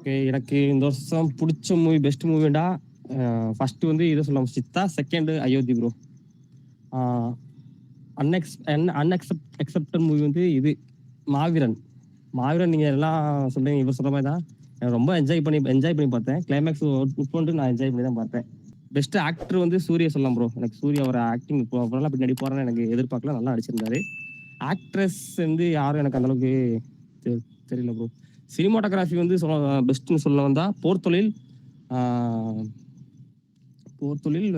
Okay. எனக்கு இந்த வருஷம் புடிச்ச மூவி, பெஸ்ட் மூவிடா, ஃபர்ஸ்ட் வந்து இத சொல்லலாம் சித்தா, செகண்ட் அயோத்தி ப்ரோ. ஆ அன்எக்செப்டட் மூவி வந்து இது மாவீரன். மாவீரன் நீங்க எல்லாம் சொல்றீங்க, இவர் சொல்ற மாதிரி தான். எனக்கு ரொம்ப என்ஜாய் பண்ணி பார்த்தேன். கிளைமேக்ஸ் உட்கொண்டு நான் என்ஜாய் பண்ணி தான் பார்த்தேன். பெஸ்ட் ஆக்டர் வந்து சூர்யா சொல்லலாம் ப்ரோ. எனக்கு சூர்யா ஒரு ஆக்டிங் அப்புறம் பின்னாடி போறேன்னு எனக்கு எதிர்பார்க்கல, நல்லா நடிச்சிருந்தாரு. ஆக்ட்ரஸ் வந்து யாரும் எனக்கு அந்த அளவுக்கு தெரியல ப்ரோ. சினிமாட்டோகிராஃபி வந்து பெஸ்ட்னு சொல்ல வந்தா போர்த்தொழில்,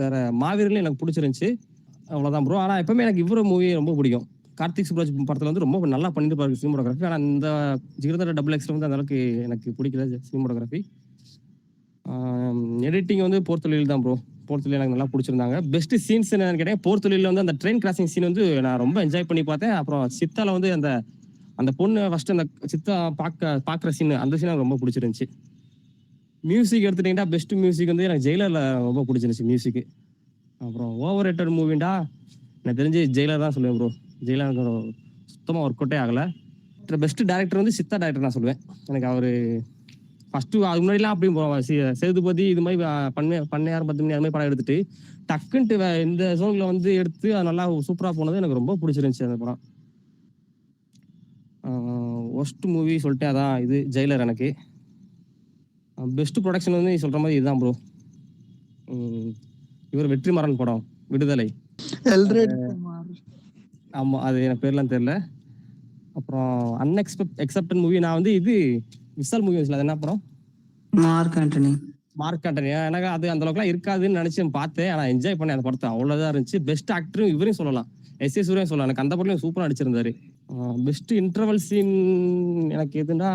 வேற மாவீரர்ல எனக்கு பிடிச்சிருந்துச்சு. அவ்வளவுதான் ப்ரோ. ஆனா எப்பவுமே எனக்கு இவர மூவி ரொம்ப பிடிக்கும். கார்த்திக் சுப்ராஜ் படத்துல வந்து ரொம்ப நல்லா பண்ணிருப்பாரு சினிமாட்டோகிராஃபி. ஆனா இந்த ஜிகர்தண்டா டபுள் எக்ஸ்ல வந்து அந்த அளவுக்கு எனக்கு பிடிக்கல சினிமாட்டோகிராஃபி. எடிட்டிங் வந்து போர்த்தொழில் தான் ப்ரோ. போர்த்தொழில் எனக்கு நல்லா பிடிச்சிருந்தாங்க. பெஸ்ட் சீன்ஸ் என்னன்னு கேட்டேன், போர்த்தொழில வந்து அந்த ட்ரெயின் கிராசிங் சீன் வந்து நான் ரொம்ப என்ஜாய் பண்ணி பார்த்தேன். அப்புறம் சித்தால வந்து அந்த பொண்ணு ஃபர்ஸ்ட் அந்த சித்தா பாக்குற சீன், அந்த சீன் எனக்கு ரொம்ப பிடிச்சிருந்துச்சு. மியூசிக் எடுத்துட்டீங்கன்னா பெஸ்ட் மியூசிக் வந்து எனக்கு ஜெயிலர்ல ரொம்ப பிடிச்சிருந்துச்சு மியூசிக். அப்புறம் ஓவர் ரேட்டட் மூவிண்டா எனக்கு தெரிஞ்சு ஜெயிலர் தான் சொல்லுவேன் ப்ரோ. ஜெயிலர் சுத்தமா ஒர்க் அவுட்டே ஆகல. பெஸ்ட் டைரக்டர் வந்து சித்தா டைரக்டர் நான் சொல்லுவேன். எனக்கு அவரு ஃபர்ஸ்ட் அது முன்னாடிலாம் அப்படி சேதுபதி இது மாதிரி பண்ணையார் 10 மணி அது மாதிரி படம் எடுத்துட்டு டக்குன்ட்டு இந்த ஜோன்ல வந்து எடுத்து அது நல்லா சூப்பரா போனது எனக்கு ரொம்ப பிடிச்சிருந்துச்சு அந்த படம். ஒஸ்ட் மூவி சொல்லிட்டு அதான் இது ஜெயிலர். எனக்கு பெஸ்ட் ப்ரொடக்ஷன் வந்து சொல்ற மாதிரி இதுதான் ப்ரோ. இவர் வெற்றிமாறன் படம் விடுதலை. ஆமா, அது எனக்கு பேர்லாம் தெரியல. அப்புறம் அன்எக்ஸ்பெக்டட் மூவி நான் வந்து இது விசால் மூவி அது என்ன படம்? Mark Antony. எனக்கு அது அந்த அளவுக்குலாம் இருக்காதுன்னு நினைச்சு பார்த்தேன். ஆனா என்ஜாய் பண்ணேன் அந்த படத்தை, அவ்வளவுதான் இருந்துச்சு. பெஸ்ட் ஆக்டரும் இவரையும் சொல்லலாம், எஸ்.ஏ. சூர்யா சொல்லலாம். எனக்கு அந்த படத்தையும் சூப்பரா நடிச்சிருந்தாரு. பெஸ்ட் இன்டர்வல் சீன் எனக்கு எதுனா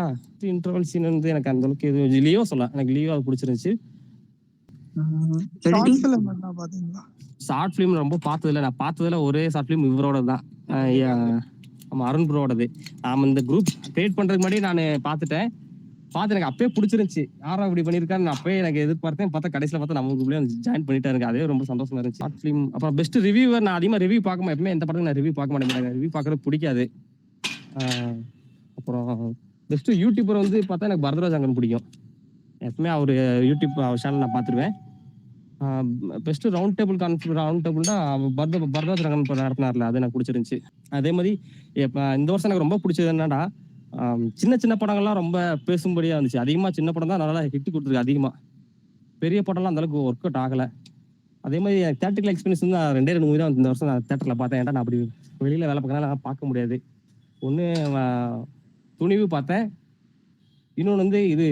இன்டர்வல் சீன் வந்து எனக்கு அந்த அளவுக்கு எது லியோ சொல்லலாம். எனக்கு லியோ அது பிடிச்சிருந்துச்சு. ஷார்ட் ஃபிலிம் ரொம்ப பார்த்ததில்ல. நான் பார்த்ததுல ஒரே ஷார்ட் ஃபிலிம் இவரோட தான், அருண் ப்ரோடது. நாம இந்த குரூப் கிரியேட் பண்றதுக்கு முன்னாடி நான் பார்த்து எனக்கு அப்பயே பிடிச்சிருந்துச்சு. யாரும் இப்படி பண்ணிருக்காரு அப்பயே எனக்கு எதிர்பார்த்தேன். பார்த்தா கடைசியில பார்த்தா நம்ம குரூப்லயே ஜாயின் பண்ணிட்டாரு. அதே ரொம்ப சந்தோஷமா இருந்துச்சு. Short film. அப்புறம் பெஸ்ட் ரிவ்யூவர் நான் அதிகமா ரிவ்யூ பார்க்க எப்பவுமே எந்த படத்துக்கு நான் ரிவ்யூ பார்க்க மாட்டேன். ரிவ்யூ பார்க்கறது பிடிக்காது. அப்புறம் பெஸ்ட் யூடியூபர் வந்து பார்த்தா எனக்கு பரதராஜ் அங்கன் பிடிக்கும். எப்பவுமே அவர் யூடியூப் சேனல் நான் பார்த்துருவேன். பெஸ்ட் ரவுண்ட் டேபிள்னா பரதராஜ் ரங்கன் நடத்தினார்ல, அது எனக்கு பிடிச்சிருந்துச்சு. அதே மாதிரி இந்த வருஷம் எனக்கு ரொம்ப பிடிச்சது என்னன்னா, சின்ன படங்கள்லாம் ரொம்ப பேசும்படியா இருந்துச்சு. அதிகமா சின்ன படம் தான் நல்லா ஹிட் கொடுத்துருக்கு. அதிகமா பெரிய படம்லாம் அந்த அளவுக்கு ஒர்க் அவுட் ஆகல. அதே மாதிரி தியேட்டரிக்கல் எக்ஸ்பீரியன்ஸ் வந்து நான் 2 மூவி தான் இந்த வருஷம் நான் தியேட்டர்ல பார்த்தேன். ஏன்டா நான் அப்படி வெளியில வேலை பார்க்கறதுனால பார்க்க முடியாது. ஒன்று துணிவு பார்த்தேன், இன்னொன்று வந்து இது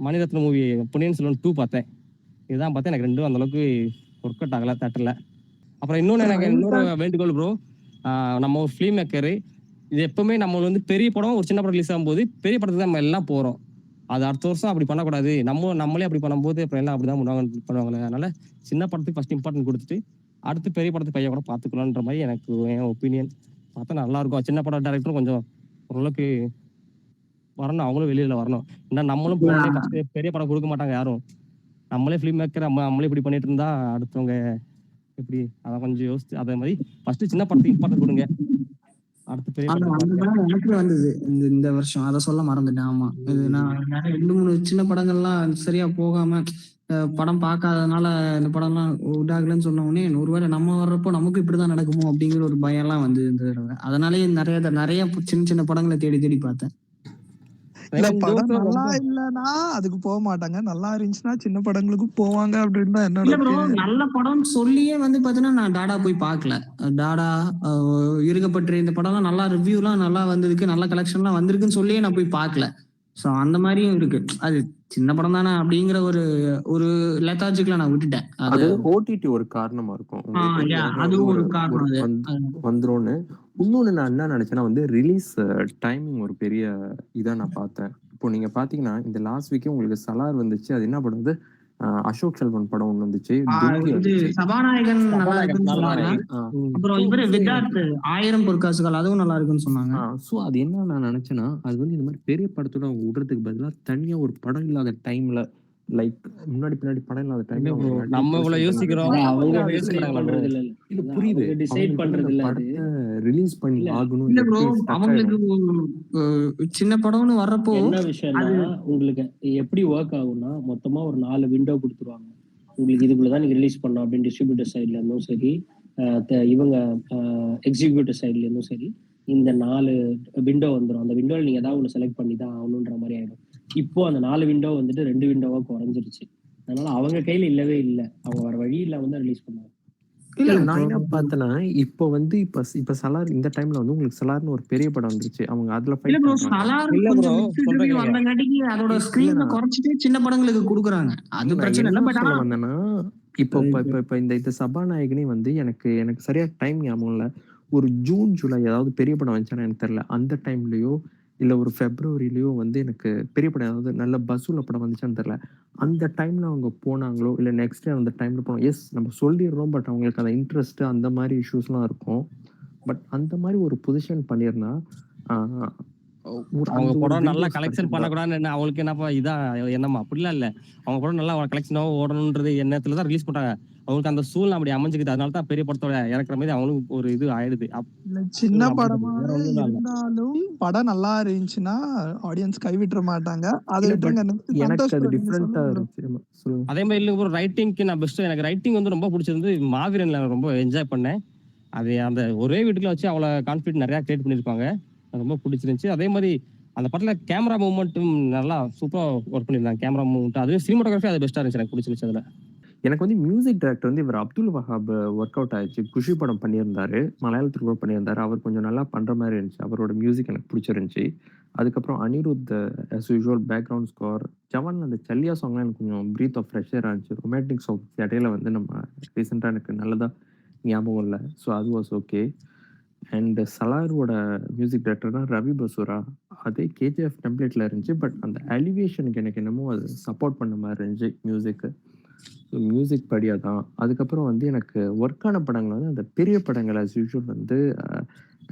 மணிரத்னம் மூவி பொன்னியின் செல்வன் 2 பார்த்தேன். இதுதான் பார்த்தேன். எனக்கு ரெண்டும் அந்த அளவுக்கு ஒர்க் அவுட் ஆகல தியேட்டர்ல. அப்புறம் எனக்கு இன்னொரு வேண்டுகோள் ப்ரோ, நம்ம ஒரு ஃபிலிம் மேக்கரு, இது எப்பவுமே நம்ம வந்து பெரிய படம் ஒரு சின்ன படம் ரிலீஸ் ஆகும்போது பெரிய படத்துக்கு தான் நம்ம எல்லாம் போறோம். அது அடுத்த வருஷம் அப்படி பண்ணக்கூடாது. நம்மளே அப்படி பண்ணும்போது அப்புறம் எல்லாம் அப்படிதான் பண்ணுவாங்க. அதனால சின்ன படத்துக்கு ஃபர்ஸ்ட் இம்பார்ட்டன்ட் கொடுத்துட்டு அடுத்து பெரிய படத்துக்கு பையன் கூட பார்த்துக்கலான்ற மாதிரி எனக்கு என் ஒப்பீனியன். பார்த்தா நல்லா இருக்கும். சின்ன படம் டைரக்டரும் கொஞ்சம் ஓரளவுக்கு வரணும், அவங்களும் வெளியில வரணும். ஏன்னா நம்மளும் பெரிய படம் கொடுக்க மாட்டாங்க யாரும். நம்மளே ஃபிலிம் மேக்கர், நம்மளே இப்படி பண்ணிட்டு இருந்தா அடுத்தவங்க எப்படி? அதை கொஞ்சம் யோசிச்சு அதே மாதிரி ஃபர்ஸ்ட் சின்ன படத்துக்கு இம்பார்ட்டன்ட் கொடுங்க, அடுத்து பெரிய எனக்கு வந்தது இந்த வருஷம். அதை சொல்ல மறந்துட்டேன். ஆமா, நான் 2-3 சின்ன படங்கள்லாம் சரியா போகாம படம் பார்க்காதனால இந்த படம்லாம் உடாகலன்னு சொன்ன உடனே ஒருவேளை நம்ம வர்றப்போ நமக்கு இப்படிதான் நடக்குமோ அப்படிங்கிற ஒரு பயம் எல்லாம் வந்து இந்த தடவை. அதனாலேயே நிறைய சின்ன படங்களை தேடி பார்த்தேன். படம் நல்லா இல்லன்னா அதுக்கு போக மாட்டாங்க, நல்லா இருந்துச்சுன்னா சின்ன படங்களுக்கும் போவாங்க அப்படின்னு தான் என்னோட. நல்ல படம் சொல்லியே வந்து பாத்தீங்கன்னா நான் டாடா போய் பார்க்கல. டாடா, இருக்கப்பட்டு இந்த படம் எல்லாம் நல்லா ரிவ்யூலாம் நல்லா வந்ததுக்கு, நல்ல கலெக்ஷன்லாம் வந்திருக்குன்னு சொல்லியே நான் போய் பார்க்கல. சோ அந்த மாதிரியும் இருக்கு. அது சின்ன படம் தானே அப்படிங்கிற ஒரு லெத்தாஜிக்ல நான் விட்டுட்டேன். அது ஓடிடி ஒரு காரணமா இருக்கும். அதுவும் ஒரு காரணம் வந்துரும்னு. இன்னொன்னு நான் என்ன நினைச்சேன்னா வந்து ரிலீஸ் டைமிங் ஒரு பெரிய இதா நான் பார்த்தேன். இப்போ நீங்க பாத்தீங்கன்னா இந்த லாஸ்ட் வீக்கே உங்களுக்கு சலார் வந்துச்சு. அது என்ன படம்? வந்து அசோக் செல்வன் படம் ஒண்ணு வந்துச்சு. சபாநாயகன் நல்லா இருக்குன்னு சொன்னாங்க. அப்புறம் இவரு விதார்த் 1000 பொற்காசுகள் அதுவும் நல்லா இருக்குன்னு சொன்னாங்க. சோ அது என்ன நான் நினைச்சேன்னா, அது வந்து இந்த மாதிரி பெரிய படத்தோட அவங்க விடுறதுக்கு பதிலா தனியா ஒரு படம் இல்லாத டைம்ல லைக் முன்னாடி பின்னாடி படம் இல்லாத இல்ல டைம்ல ப்ரோ, அவங்க நம்ம இவ்வளவு நடிகர் யோசிக்கிறோம். அதான் அவங்க அவங்க யோசிக்க டிசைட் மாட்டாங்களா ப்ரோ? பண்றது இல்ல. இல்ல அதான் புரியுது. அவங்க டிசைட் அவங்களுக்கு வந்து பண்றது அந்த இல்ல அது. படத்த ரிலீஸ் பண்ணி இல்ல ஆகணும். இல்ல ப்ரோ, இல்லாட்டி ஸ்டக் அவங்களுக்கு ஆயிடும். சின்ன படம்னு வர்றப்போ என்ன விஷயம்னா அது உங்களுக்கு எப்படி ஒர்க் ஆகும்னா மொத்தமா ஒரு 4 விண்டோ கொடுத்துருவாங்க. உங்களுக்கு இதுக்குள்ளதான் நீங்க ரிலீஸ் பண்ணணும் அப்படின்னு டிஸ்ட்ரிபியூட்டர் சைட்ல இருந்தும் சரி, இவங்க எக்ஸிக்யூட்டிவ் சைட்ல இருந்தும் சரி, இந்த 4 விண்டோ வந்துடும். அந்த விண்டோல நீங்க ஏதாவது ஒன்று செலக்ட் பண்ணி தான் ஆகணுன்ற மாதிரி ஆயிடும். இப்போ அந்த 4 விண்டோ வந்துட்டு 2 விண்டோவா குறைஞ்சிருச்சு. அதனால அவங்க கையில இல்லவே இல்லை. அவங்க வேற வழி இல்லாம வந்து ரிலீஸ் பண்ணுவாங்க. இல்ல இல்ல நான் இப்போ என்ன பார்த்தேன்னா, இப்போ வந்து இப்ப சலார் இந்த டைம்ல வந்து உங்களுக்கு சலார்ன்னு ஒரு பெரிய படம் வந்துருச்சு. அவங்க அதுல இல்ல ஃபைட் ப்ரோ, பண்றாங்க. சலார் இல்ல ப்ரோ, கொஞ்சம் மிக்ஸ்டு சொல்றேன் ரிவ்யூ கேளுங்க. வந்தங்காட்டிக்கு அதோட இல்ல ஸ்கிரீனை நான் குறைச்சிட்டு சின்ன படங்களுக்கு கொடுக்குறாங்க. அது நான் பிரச்சனை என்ன இல்லை. பட் ஆனா சொல்ல வந்தேன்னா, இப்போ இப்ப இப்ப இப்ப இந்த சபாநாயகனே வந்து எனக்கு எனக்கு சரியா டைம் ஞாபகம் இல்ல. ஒரு ஜூன், ஜூலை ஏதாவது பெரிய படம் வந்துச்சான்னு எனக்கு தெரியல. அந்த டைம்லயோ, இல்ல ஒரு பிப்ரவரிலயோ வந்து எனக்கு பெரிய படம் ஏதாவது நல்ல பஸ்ஸுல படம் வந்துச்சான்னு தெரியல. அந்த டைம்ல அவங்க போனாங்களோ, இல்ல நெக்ஸ்ட் டே அந்த டைம்ல போனோம். எஸ் நம்ம சொல்லிடுறோம். பட் அவங்களுக்கு அந்த இன்ட்ரெஸ்ட் அந்த மாதிரி இஷ்யூஸ்லாம் இருக்கும். பட் அந்த மாதிரி ஒரு பொசிஷன் பண்ணியிருந்தா, ஆ ஒரு அவங்க அந்த ஒரு படம் நல்லா விண்டோஸ் கலெக்ஷன் கிடைச்சிருந்தா பண்ணக்கூடாதுன்னு என்ன அவங்களுக்கு என்னப்பா இதான் என்னம்மா? அப்படிலாம் இல்ல. அவங்க படம் நல்லா கலெக்ஷனாவும் ஓடணுன்றது எண்ணத்துல தான் ரிலீஸ் பண்றாங்க. அவங்களுக்கு அந்த சூழ்நிலை அப்படி அமைஞ்சுக்குது. அதனால தான் பெரிய படத்தோட இறக்குற மாதிரி அவங்களுக்கு ஒரு இது ஆயிடுது. இல்ல சின்ன அமைஞ்சிருது. வேற படமாவே ஒண்ணும் இல்ல. இருந்தாலும் படம் நல்லா இருந்துச்சுன்னா ஆடியன்ஸ் கைவிட்டுற மாட்டாங்க. அதை இல்ல பட் விட்டுருங்க. நெக்ஸ்ட் எனக்கு சந்தோஷ் அது bro, நீங்க டிஃப்ரெண்ட்டா சொல்லுங்க bro. இருந்துச்சு. ஆமா, சொல்லுங்க. அதே மாதிரி இல்லைங்க ப்ரோ, ரைட்டிங்க்கு நான் பெஸ்ட். எனக்கு ரைட்டிங் வந்து ரொம்ப பிடிச்சிருந்து. மாவீரன்ல நான் ரொம்ப என்ஜாய் பண்ணேன். அது அந்த ஒரே வீட்டுக்குள்ள வச்சு அவ்வளோ கான்ஃபிடென்ட் நிறைய கிரியேட் பண்ணியிருப்பாங்க. அது ரொம்ப பிடிச்சிருந்துச்சு. அதே மாதிரி அந்த படத்துல கேமரா மூவ்மெண்ட்டும் நல்லா சூப்பரா ஒர்க் பண்ணியிருந்தாங்க. கேமரா மூவ்மெண்ட் அதுவும் சினிமாட்டோகிராஃபி அது பெஸ்டா இருந்துச்சு. எனக்கு பிடிச்சிருந்துச்சு அதுல. எனக்கு வந்து மியூசிக் டைரக்டர் வந்து இவர் அப்துல் வஹாப் ஒர்க் அவுட் ஆயிடுச்சு. குஷி படம் பண்ணியிருந்தாரு. மலையாளத்துல கூட பண்ணியிருந்தாரு. அவர் கொஞ்சம் நல்லா பண்ற மாதிரி இருந்துச்சு. அவரோட மியூசிக் எனக்கு பிடிச்சிருந்துச்சு. அதுக்கப்புறம் Anirudh as usual background score. ஜவான்ல அந்த சல்லியா சாங்லாம் எனக்கு கொஞ்சம் பிரீத் ஆஃப் ஃப்ரெஷ் ஏரா இருந்துச்சு. ரொமான்டிக் சாங்ஸ் இடையில வந்து நம்ம ரீசெண்டா எனக்கு நல்லதா ஞாபகம் இல்லை. ஸோ அது வாஸ் ஓகே. அண்ட் சலாரோட மியூசிக் டைரக்டர்னா ரவி பசூரா. அதே கேஜிஎஃப் டெம்ப்ளேட்ல இருந்துச்சு. பட் அந்த அலிவேஷனுக்கு எனக்கு என்னமோ அது சப்போர்ட் பண்ண மாதிரி இருந்துச்சு மியூசிக்கு. ஸோ மியூசிக் படியா தான். அதுக்கப்புறம் வந்து எனக்கு ஒர்க் ஆன படங்கள் வந்து அந்த பெரிய படங்கள் ஆஸ் யூசுவல் வந்து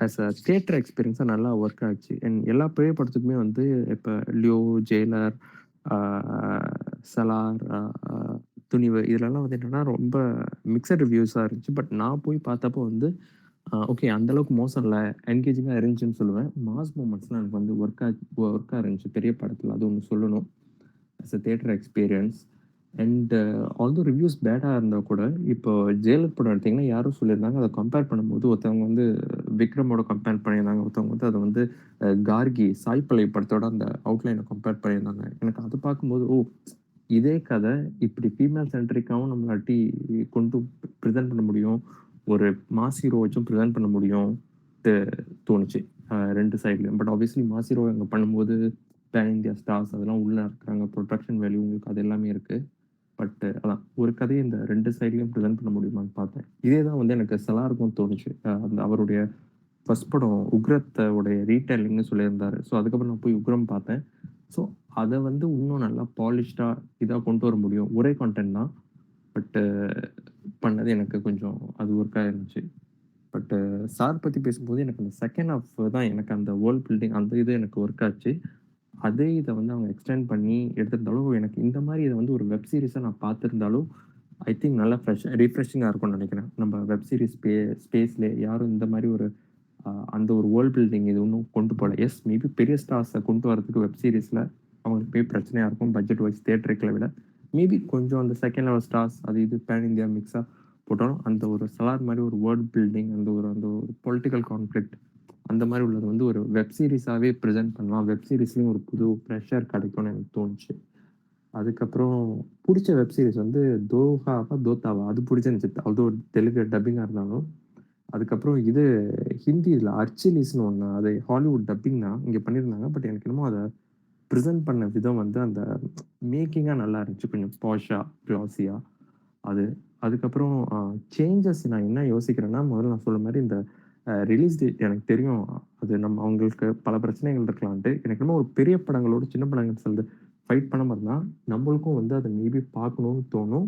ஆஸ் அ தியேட்டர் எக்ஸ்பீரியன்ஸாக நல்லா ஒர்க் ஆச்சு. அண்ட் எல்லா பெரிய படத்துக்குமே வந்து இப்போ லியோ, ஜெயிலர், சலார், துணிவு இதுலலாம் வந்து என்னன்னா ரொம்ப மிக்சட் ரிவ்யூஸாக இருந்துச்சு. பட் நான் போய் பார்த்தப்போ வந்து ஓகே அந்த அளவுக்கு மோசம் இல்லை, என்கேஜிங்காக இருந்துச்சுன்னு சொல்லுவேன். மாஸ் மூமெண்ட்ஸ்லாம் எனக்கு வந்து ஒர்க்காக இருந்துச்சு பெரிய படத்தில். அது ஒன்று சொல்லணும் as a theatre experience. And although reviews பேடாக இருந்தால் கூட இப்போ ஜெயலலிதா படம் எடுத்திங்கன்னா யாரும் சொல்லியிருந்தாங்க அதை கம்பேர் பண்ணும்போது ஒருத்தவங்க வந்து விக்ரமோட கம்பேர் பண்ணியிருந்தாங்க. ஒருத்தவங்க வந்து அதை வந்து கார்கி சாய்ப்பலை படத்தோட அந்த அவுட்லைனை கம்பேர் பண்ணியிருந்தாங்க. எனக்கு அதை பார்க்கும்போது இதே கதை இப்படி ஃபீமேல் சென்ட்ரிக்காகவும் நம்மளாட்டி கொண்டு ப்ரெசென்ட் பண்ண முடியும், ஒரு மாஸ் ஹீரோ வச்சும் ப்ரெசென்ட் பண்ண முடியும் தோணுச்சு ரெண்டு சைட்லையும். பட் ஆப்வியஸ்லி மாஸ் ஹீரோ அங்கே பண்ணும்போது பேன் இந்தியா ஸ்டார்ஸ் அதெல்லாம் உள்ளே இருக்கிறாங்க. ப்ரொடக்ஷன் வேல்யூ உங்களுக்கு அது எல்லாமே இருக்குது. பட் அதான் ஒரு கதையை இந்த ரெண்டு சைட்லையும் ப்ரெசென்ட் பண்ண முடியுமான்னு பார்த்தேன். இதே தான் வந்து எனக்கு சலாருக்கும் தோணுச்சு. அந்த அவருடைய ஃபர்ஸ்ட் படம் உக்ரத்தோடைய ரீடைலிங்னு சொல்லியிருந்தாரு. ஸோ அதுக்கப்புறம் நான் போய் உக்ரம் பார்த்தேன். ஸோ அதை வந்து இன்னும் நல்லா பாலிஷ்டாக இதாக கொண்டு வர முடியும். ஒரே கான்டென்ட் தான். பட்டு பண்ணது எனக்கு கொஞ்சம் அது ஒர்க்காக இருந்துச்சு. பட்டு சார் பற்றி பேசும்போது எனக்கு அந்த செகண்ட் ஹாஃப் தான் எனக்கு அந்த வேர்ல்ட் பில்டிங் அந்த இது எனக்கு ஒர்க் ஆச்சு. அதே இதை வந்து அவங்க எக்ஸ்டெண்ட் பண்ணி எடுத்திருந்தாலும் எனக்கு இந்த மாதிரி இதை வந்து ஒரு வெப் சீரிஸாக நான் பார்த்துருந்தாலும் ஐ திங்க் நல்லா ரீஃப்ரெஷிங்காக இருக்கும்னு நினைக்கிறேன். நம்ம வெப் சீரிஸ் ஸ்பேஸ்லேயே யாரும் இந்த மாதிரி ஒரு அந்த ஒரு வேர்ல்ட் பில்டிங் இது ஒன்றும் கொண்டு போகல. எஸ் மேபி பெரிய ஸ்டார்ஸை கொண்டு வரதுக்கு வெப் சீரிஸில் அவங்களுக்கு போய் பிரச்சனையாக இருக்கும் பட்ஜெட் வைஸ் தியேட்டருக்களை விட. மேபி கொஞ்சம் அந்த செகண்ட் லெவல் ஸ்டார்ஸ் அது இது பேன் இந்தியா மிக்ஸாக போட்டாலும் அந்த ஒரு சலார் மாதிரி ஒரு வேர்ல்ட் பில்டிங் அந்த ஒரு பொலிட்டிக்கல் கான்ஃப்ளிக்ட் அந்த மாதிரி உள்ளது வந்து ஒரு வெப் சீரிஸாகவே ப்ரெசென்ட் பண்ணலாம். வெப் சீரிஸ்லேயும் ஒரு புது ப்ரெஷர் கிடைக்கும்னு எனக்கு தோணுச்சு. அதுக்கப்புறம் பிடிச்ச வெப் சீரிஸ் வந்து தோத்தாவா அது பிடிச்சிருந்துச்சு. அது ஒரு தெலுங்கு டப்பிங்காக இருந்தாலும். அதுக்கப்புறம் இது ஹிந்தியில் அர்ச்சிலிஸ்னு ஒன்று, அது ஹாலிவுட் டப்பிங் தான் இங்கே பண்ணியிருந்தாங்க. பட் எனக்கு என்னமோ அதை ப்ரெசென்ட் பண்ண விதம் வந்து அந்த மேக்கிங்காக நல்லா இருந்துச்சு. கொஞ்சம் பாஷா க்ளாஸியாக அது. அதுக்கப்புறம் சேஞ்சஸ் நான் என்ன யோசிக்கிறேன்னா, முதல்ல நான் சொல்ல மாதிரி இந்த ரிலீஸ் டேட் எனக்கு தெரியும். அது நம்ம அவங்களுக்கு பல பிரச்சனைகள் இருக்கலான்ட்டு. எனக்கு என்னமோ ஒரு பெரிய படங்களோட சின்ன படங்கள் சேர்ந்து ஃபைட் பண்ண மாதிரி தான் நம்மளுக்கும் வந்து அதை மேபி பார்க்கணும்னு தோணும்.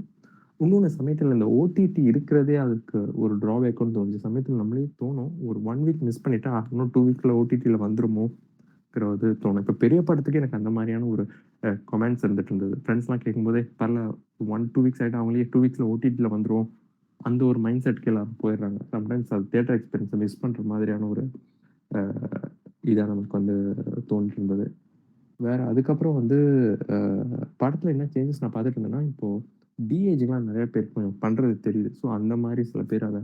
இன்னொன்று சமயத்தில் இந்த ஓடிடி இருக்கிறதே அதுக்கு ஒரு ட்ராபேக்குன்னு தோணுச்சு. சமயத்தில் நம்மளே தோணும் ஒரு 1 வீக் மிஸ் பண்ணிட்டா இன்னும் 2 வீக்கில் ஓடிடியில் வந்துருமோ அப்படிங்கிறது தோணும். இப்போ பெரிய படத்துக்கு எனக்கு அந்த மாதிரியான ஒரு கமெண்ட்ஸ் இருந்துட்டு இருந்தது. ஃப்ரெண்ட்ஸ்லாம் கேட்கும்போதே பரல 1-2 வீக்ஸ் ஆகிட்டு அவங்களே 2 வீக்ஸில் ஓடிடியில் வந்துடும் அந்த ஒரு மைண்ட் செட்க்கு எல்லாரும் போயிடுறாங்க. சம்டைம்ஸ் அது தியேட்டர் எக்ஸ்பீரியன்ஸை மிஸ் பண்ணுற மாதிரியான ஒரு இதாக நமக்கு வந்து தோன்றிட்டு இருந்தது. வேற அதுக்கப்புறம் வந்து படத்தில் என்ன சேஞ்சஸ் நான் பார்த்துட்டு இருந்தேன்னா, இப்போது டிஏஜிங்லாம் நிறைய பேர் கொஞ்சம் பண்ணுறது தெரியுது. ஸோ அந்த மாதிரி சில பேர் அதை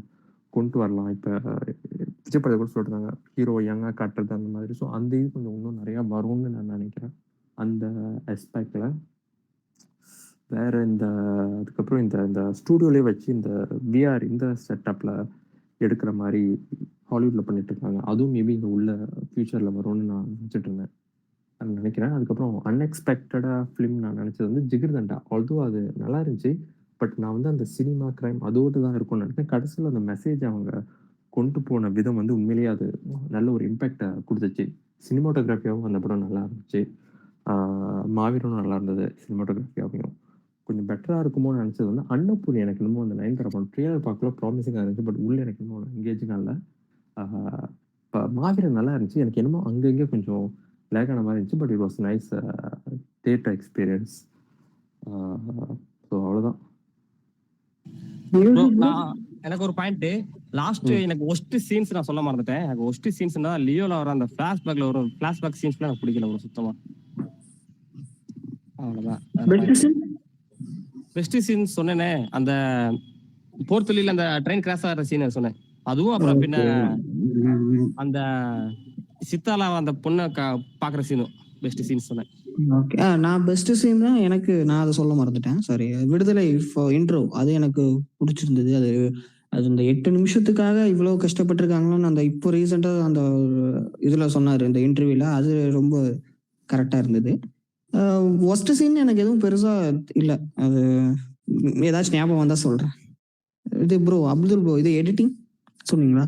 கொண்டு வரலாம். இப்போ விஜய் படத்தை கூட சொல்லிருந்தாங்க ஹீரோ யங்காக காட்டுறது அந்த மாதிரி. ஸோ அந்த இது கொஞ்சம் இன்னும் நிறையா வரும்னு நான் நினைக்கிறேன் அந்த ஆஸ்பெக்டில். வேற அதுக்கப்புறம் இந்த ஸ்டூடியோலேயே வச்சு இந்த விஆர் இந்த செட்டப்பில் எடுக்கிற மாதிரி ஹாலிவுட்டில் பண்ணிட்டு இருக்காங்க. அதுவும் மேபி இங்கே உள்ள ஃபியூச்சரில் வரும்னு நான் நினச்சிட்டு இருந்தேன் நினைக்கிறேன். அதுக்கப்புறம் அன்எக்ஸ்பெக்டடாக ஃபிலிம் நான் நினச்சது வந்து ஜிகிர்தண்டா. ஆல்தோ அது நல்லா இருந்துச்சு. பட் நான் வந்து அந்த சினிமா கிரைம் அதோடு தான் இருக்கும்னு நினைச்சேன். கடைசியில் அந்த மெசேஜ் அவங்க கொண்டு போன விதம் வந்து உண்மையிலேயே அது நல்ல ஒரு இம்பேக்டை கொடுத்துச்சு. சினிமாட்டோகிராஃபியாகவும் அந்த படம் நல்லா இருந்துச்சு. மாவீரனும் நல்லா இருந்தது. சினிமாட்டோகிராஃபியாகவும் கொஞ்சம் பெட்டராக இருக்குமோன்னு நினச்சது வந்து அன்னபூர்ணி. எனக்கு இன்னமும் அந்த நயன்தாரா படம் ட்ரெய்லர் பார்க்கல ப்ராமிசிங்காக இருந்துச்சு. பட் உள்ளே எனக்கு இன்னும் எங்கேஜிங்காக இல்லை. இப்போ மாவீரன் நல்லா இருந்துச்சு. எனக்கு என்னமோ அங்கங்கே கொஞ்சம் லேக் ஆன மாதிரி இருந்துச்சு. But it was nice theatre experience. So அவ்வளோதான். எனக்கு ஒரு பாயிண்ட் லாஸ்ட் எனக்கு ஒஸ்ட் சீன்ஸ் நான் சொல்ல மறந்துட்டேன். எனக்கு ஒஸ்ட் சீன்ஸ் லியோல வர அந்த பிளாஷ்பேக்ல ஒரு பிளாஷ்பேக் சீன்ஸ்லாம் எனக்கு பிடிக்கல ஒரு சுத்தமா. அவ்வளவுதான். பெஸ்ட் சீன்ஸ் சொன்னேனே அந்த போர்த்துலில அந்த ட்ரெயின் கிராஷ் ஆகிற சீன் சொன்னேன். அதுவும் அப்புறம் பின்ன அந்த சித்தாலா அந்த பொண்ணை பாக்குற சீனும் பெஸ்ட் சீன்ஸ் சொன்னேன். ஓகே. நான் பெஸ்ட் சீன் தான் எனக்கு நான் அதை சொல்ல மறந்துட்டேன். சாரி. விடுதலை இன்ட்ரோ அது எனக்கு பிடிச்சிருந்தது. அது அந்த 8 நிமிஷத்துக்காக இவ்வளவு கஷ்டப்பட்டிருக்காங்களோன்னு அந்த இப்போ ரீசெண்டா அந்த இதுல சொன்னாரு இந்த இன்டர்வியூல. அது ரொம்ப கரெக்டா இருந்தது. ஒஸ்ட் சீன் எனக்கு எதுவும் பெருசா இல்ல. அது ஏதாச்சும் ஞாபகம் வந்தா சொல்றேன். இது ப்ரோ அப்துல் ப்ரோ இது எடிட்டிங் சொன்னீங்களா?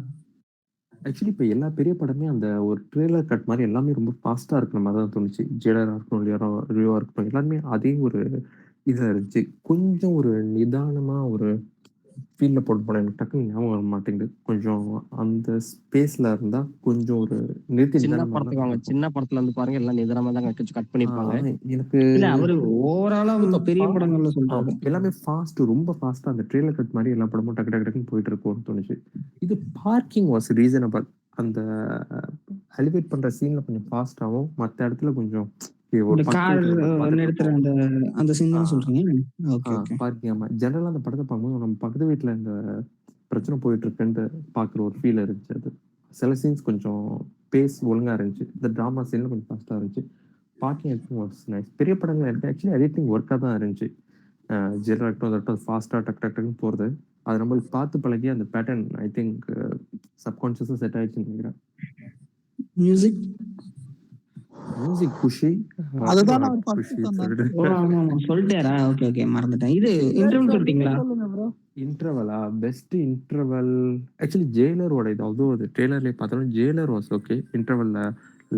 ஆக்சுவலி இப்போ எல்லா பெரிய படமே அந்த ஒரு ட்ரெய்லர் கட் மாதிரி எல்லாமே ரொம்ப ஃபாஸ்ட்டாக இருக்கிற மாதிரி தான் தோணுச்சு. ஜெயலராக இருக்கட்டும், ரியோவாக இருக்கட்டும், எல்லாருமே அதே ஒரு இதாக இருந்துச்சு. கொஞ்சம் ஒரு நிதானமாக ஒரு ஃபீல்டில் போட்டு போனேன். எனக்கு டக்குன்னு ஞாபகம் வர மாட்டேங்குது. கொஞ்சம் அந்த ஸ்பேஸில் இருந்தால் கொஞ்சம் ஒரு நிறுத்தி சின்ன படத்துக்கு வாங்க. சின்ன படத்துல இருந்து பாருங்க எல்லாம் நிதானமா தான் கட் பண்ணிருப்பாங்க. எனக்கு அவரு ஓவராலா பெரிய படங்கள்ல சொல்றாரு. எல்லாமே ஃபாஸ்ட், ரொம்ப ஃபாஸ்டா அந்த ட்ரெய்லர் கட் மாதிரி எல்லா படமும் டக்கு டக்கு டக்குன்னு போயிட்டு இருக்கும்னு தோணுச்சு. இது பார்க்கிங் வாஸ் ரீசனபிள். அந்த எலிவேட் பண்ற சீன்ல கொஞ்சம் ஃபாஸ்டாவும், மத்த இடத்துல கொஞ்சம் ஒரு கார் நிறுத்துற அந்த சீன் தான் சொல்றீங்க. Okay okay. பார்க்கிங். ஆமா. ஜெனரலா அந்த படத்தை பார்க்கும்போது நம்ம பக்கத்து வீட்டுல இந்த பிரச்சனை போயிட்டு இருக்குன்னு பாக்குற ஒரு ஃபீல் இருந்துச்சு. அது சில சீன்ஸ் கொஞ்சம் பேஸ் ஒழுங்கா இருந்துச்சு. இந்த டிராமா சீன்ல கொஞ்சம் ஃபாஸ்டா இருந்துச்சு. Parking editing was nice. பெரிய படங்கள் எனக்கு ஆக்சுவலி எடிட்டிங் ஒர்க்காக தான் இருந்துச்சு. ஜெராக்டும் ஃபாஸ்ட்டாக டக் டக் டக்குன்னு போகிறது அது நம்மளுக்கு பார்த்து பழகி அந்த பேட்டர்ன் ஐ திங்க் சப்கான்ஷியஸாக செட் ஆயிடுச்சுன்னு நினைக்கிறேன். மியூசிக் குஷி அதுதான் நான் சொல்லிட்டேரா? ஓகே ஓகே மறந்துட்டேன். இது இன்டர்வல் சொல்லிட்டீங்களா? இன்டர்வலா? பெஸ்ட் இன்டர்வல் ஆக்சுவலி ஜெயிலரோட இது. அதுவும் அது ட்ரெய்லர்லேயே பார்த்தாலும் ஜெயிலர் வாஸ் ஓகே. இன்டர்வல்ல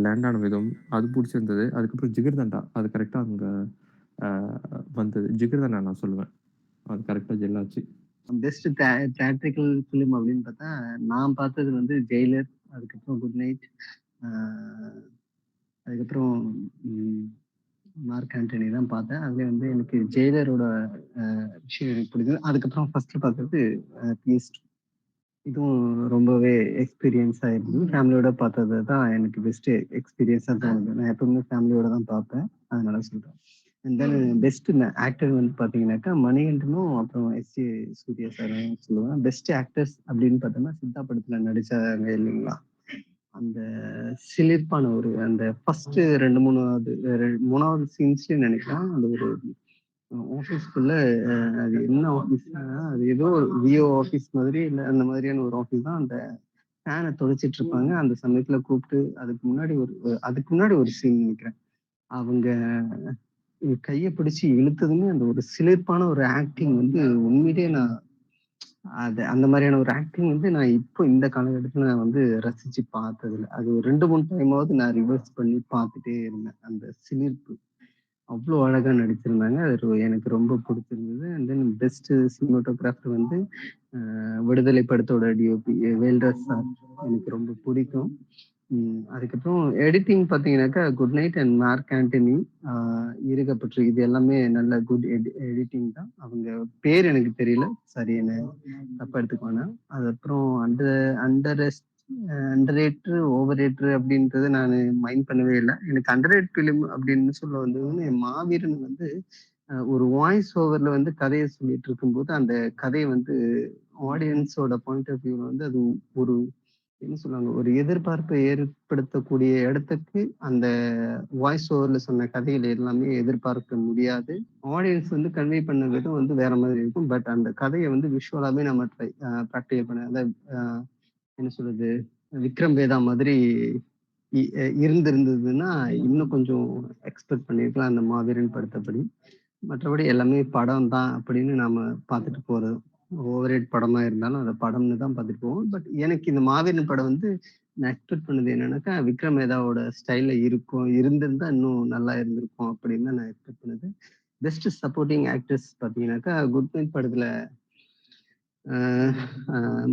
லேண்ட் ஆன விதம் அது பிடிச்சிருந்தது. அதுக்கப்புறம் ஜிகிர்தண்டா அது கரெக்டாக அங்கே வந்தது. ஜிகிர்தண்டா நான் சொல்லுவேன் அது கரெக்டாக ஜெல்லாச்சு. பெஸ்ட் தியேட்ரிக்கல் ஃபிலிம் அப்படின்னு பார்த்தா நான் பார்த்தது வந்து ஜெயிலர், அதுக்கப்புறம் குட் நைட், அதுக்கப்புறம் மார்க் ஆண்டனி தான் பார்த்தேன். அதுல வந்து எனக்கு ஜெயிலரோட விஷயம் எனக்கு பிடிக்கும். அதுக்கப்புறம் ஃபர்ஸ்ட் பார்த்தது பீஸ்ட். இதுவும் ரொம்பவே எக்ஸ்பீரியன்ஸாக இருந்தது. ஃபேமிலியோட பார்த்தது தான் எனக்கு பெஸ்ட் எக்ஸ்பீரியன்ஸாக தோணுது. நான் எப்பவுமே ஃபேமிலியோட தான் பார்ப்பேன், அதனால சொல்றேன். அண்ட் தென் பெஸ்ட் ஆக்டர் வந்து பார்த்தீங்கன்னாக்கா மணிகண்டனும் அப்புறம் எஸ்ஜே சூர்யா சாரும் சொல்லுவேன். பெஸ்ட் ஆக்டர்ஸ் அப்படின்னு பார்த்தோம்னா சித்தா படத்தில் நடிச்சாங்க இல்லைங்களா, அந்த சிலிர்ப்பான ஒரு அந்த ஃபர்ஸ்ட் 2-3 சீன்ஸ்லயும் நினைக்கிறேன். அந்த ஒரு ஆஃபீஸ்க்குள்ள அது என்ன ஆஃபீஸ்னா அது ஏதோ விஓ ஆஃபீஸ் மாதிரி இல்லை அந்த மாதிரியான ஒரு ஆஃபீஸ் தான். அந்த ஃபேனை தொலைச்சிட்டு இருப்பாங்க. அந்த சமயத்துல கூப்பிட்டு அதுக்கு முன்னாடி ஒரு சீன் நினைக்கிறேன். அவங்க கையை பிடிச்சி இழுத்ததுமே அந்த ஒரு சிலிர்ப்பான ஒரு ஆக்டிங் வந்து உண்மையிலேயே நான் அந்த மாதிரியான ஒரு ஆக்டிங் வந்து நான் இப்போ இந்த காலகட்டத்தில் நான் வந்து ரசிச்சு பார்த்ததில்ல. அது ஒரு 2-3 டைமாவது நான் ரிவர்ஸ் பண்ணி பார்த்துட்டே இருந்தேன். அந்த சிலிர்ப்பு அவ்வளோ அழகா நடிச்சிருந்தாங்க. அது எனக்கு ரொம்ப பிடிச்சிருந்தது. அண்ட் தென் பெஸ்ட் சினிமாட்டோகிராஃபர் வந்து விடுதலை படத்தோட டிஓபி வேல்ராஜ் சார் எனக்கு ரொம்ப பிடிக்கும். அதுக்கப்புறம் எடிட்டிங் பார்த்தீங்கன்னாக்கா, good night and Mark Antony, ஈர்க்கப்பற்று இது எல்லாமே நல்ல குட் எடிட்டிங் தான். அவங்க பேர் எனக்கு தெரியல. சரி என்ன தப்பா எடுத்துக்க வேணாம். அதுக்கப்புறம் அண்டர் ரேட்டர், ஓவர் ரேட்டர் அப்படின்றத நானு மைண்ட் பண்ணவே இல்ல. எனக்கு அண்டர் ரேட் ஃபிலிம் அப்படின்னு சொல்ல வந்ததுன்னு, மாவீரன் வந்து ஒரு வாய்ஸ் ஓவர்ல வந்து கதைய சொல்லிட்டு இருக்கும்போது, அந்த கதைய வந்து ஆடியன்ஸோட பாயிண்ட் ஆஃப் வியூல வந்து அது ஒரு என்ன சொல்லுவாங்க, ஒரு எதிர்பார்ப்பை ஏற்படுத்தக்கூடிய இடத்துக்கு அந்த வாய்ஸ் ஓவர்ல சொன்ன கதைகள் எல்லாமே எதிர்பார்க்க முடியாது. ஆடியன்ஸ் வந்து கன்வே பண்ண விதம் வந்து வேற மாதிரி இருக்கும். பட் அந்த கதைய வந்து விஷுவலாவே நம்ம ப்ராக்டிகல் பண்ண அதாவது என்ன சொல்றது, விக்ரம் வேதா மாதிரி இருந்திருந்ததுன்னா இன்னும் கொஞ்சம் எக்ஸ்பெக்ட் பண்ணியிருக்கலாம் அந்த மாவீரன் படத்தப்படி. மற்றபடி எல்லாமே படம் தான் அப்படின்னு நாம பார்த்துட்டு போறது. ஓவர் ரேட் படமா இருந்தாலும் அத படம்னு தான் பார்த்துட்டு போவோம். பட் எனக்கு இந்த மாவீரன் படம் வந்து நான் எக்ஸ்பெக்ட் பண்ணது என்னன்னாக்கா, விக்ரம் வேதாவோட ஸ்டைல்ல இருந்திருந்தா இன்னும் நல்லா இருந்திருக்கும் அப்படின்னு தான் நான் எக்ஸ்பெக்ட் பண்ணது. பெஸ்ட் சப்போர்ட்டிங் ஆக்டர்ஸ் பார்த்தீங்கன்னாக்கா, குட் நைட் படத்துல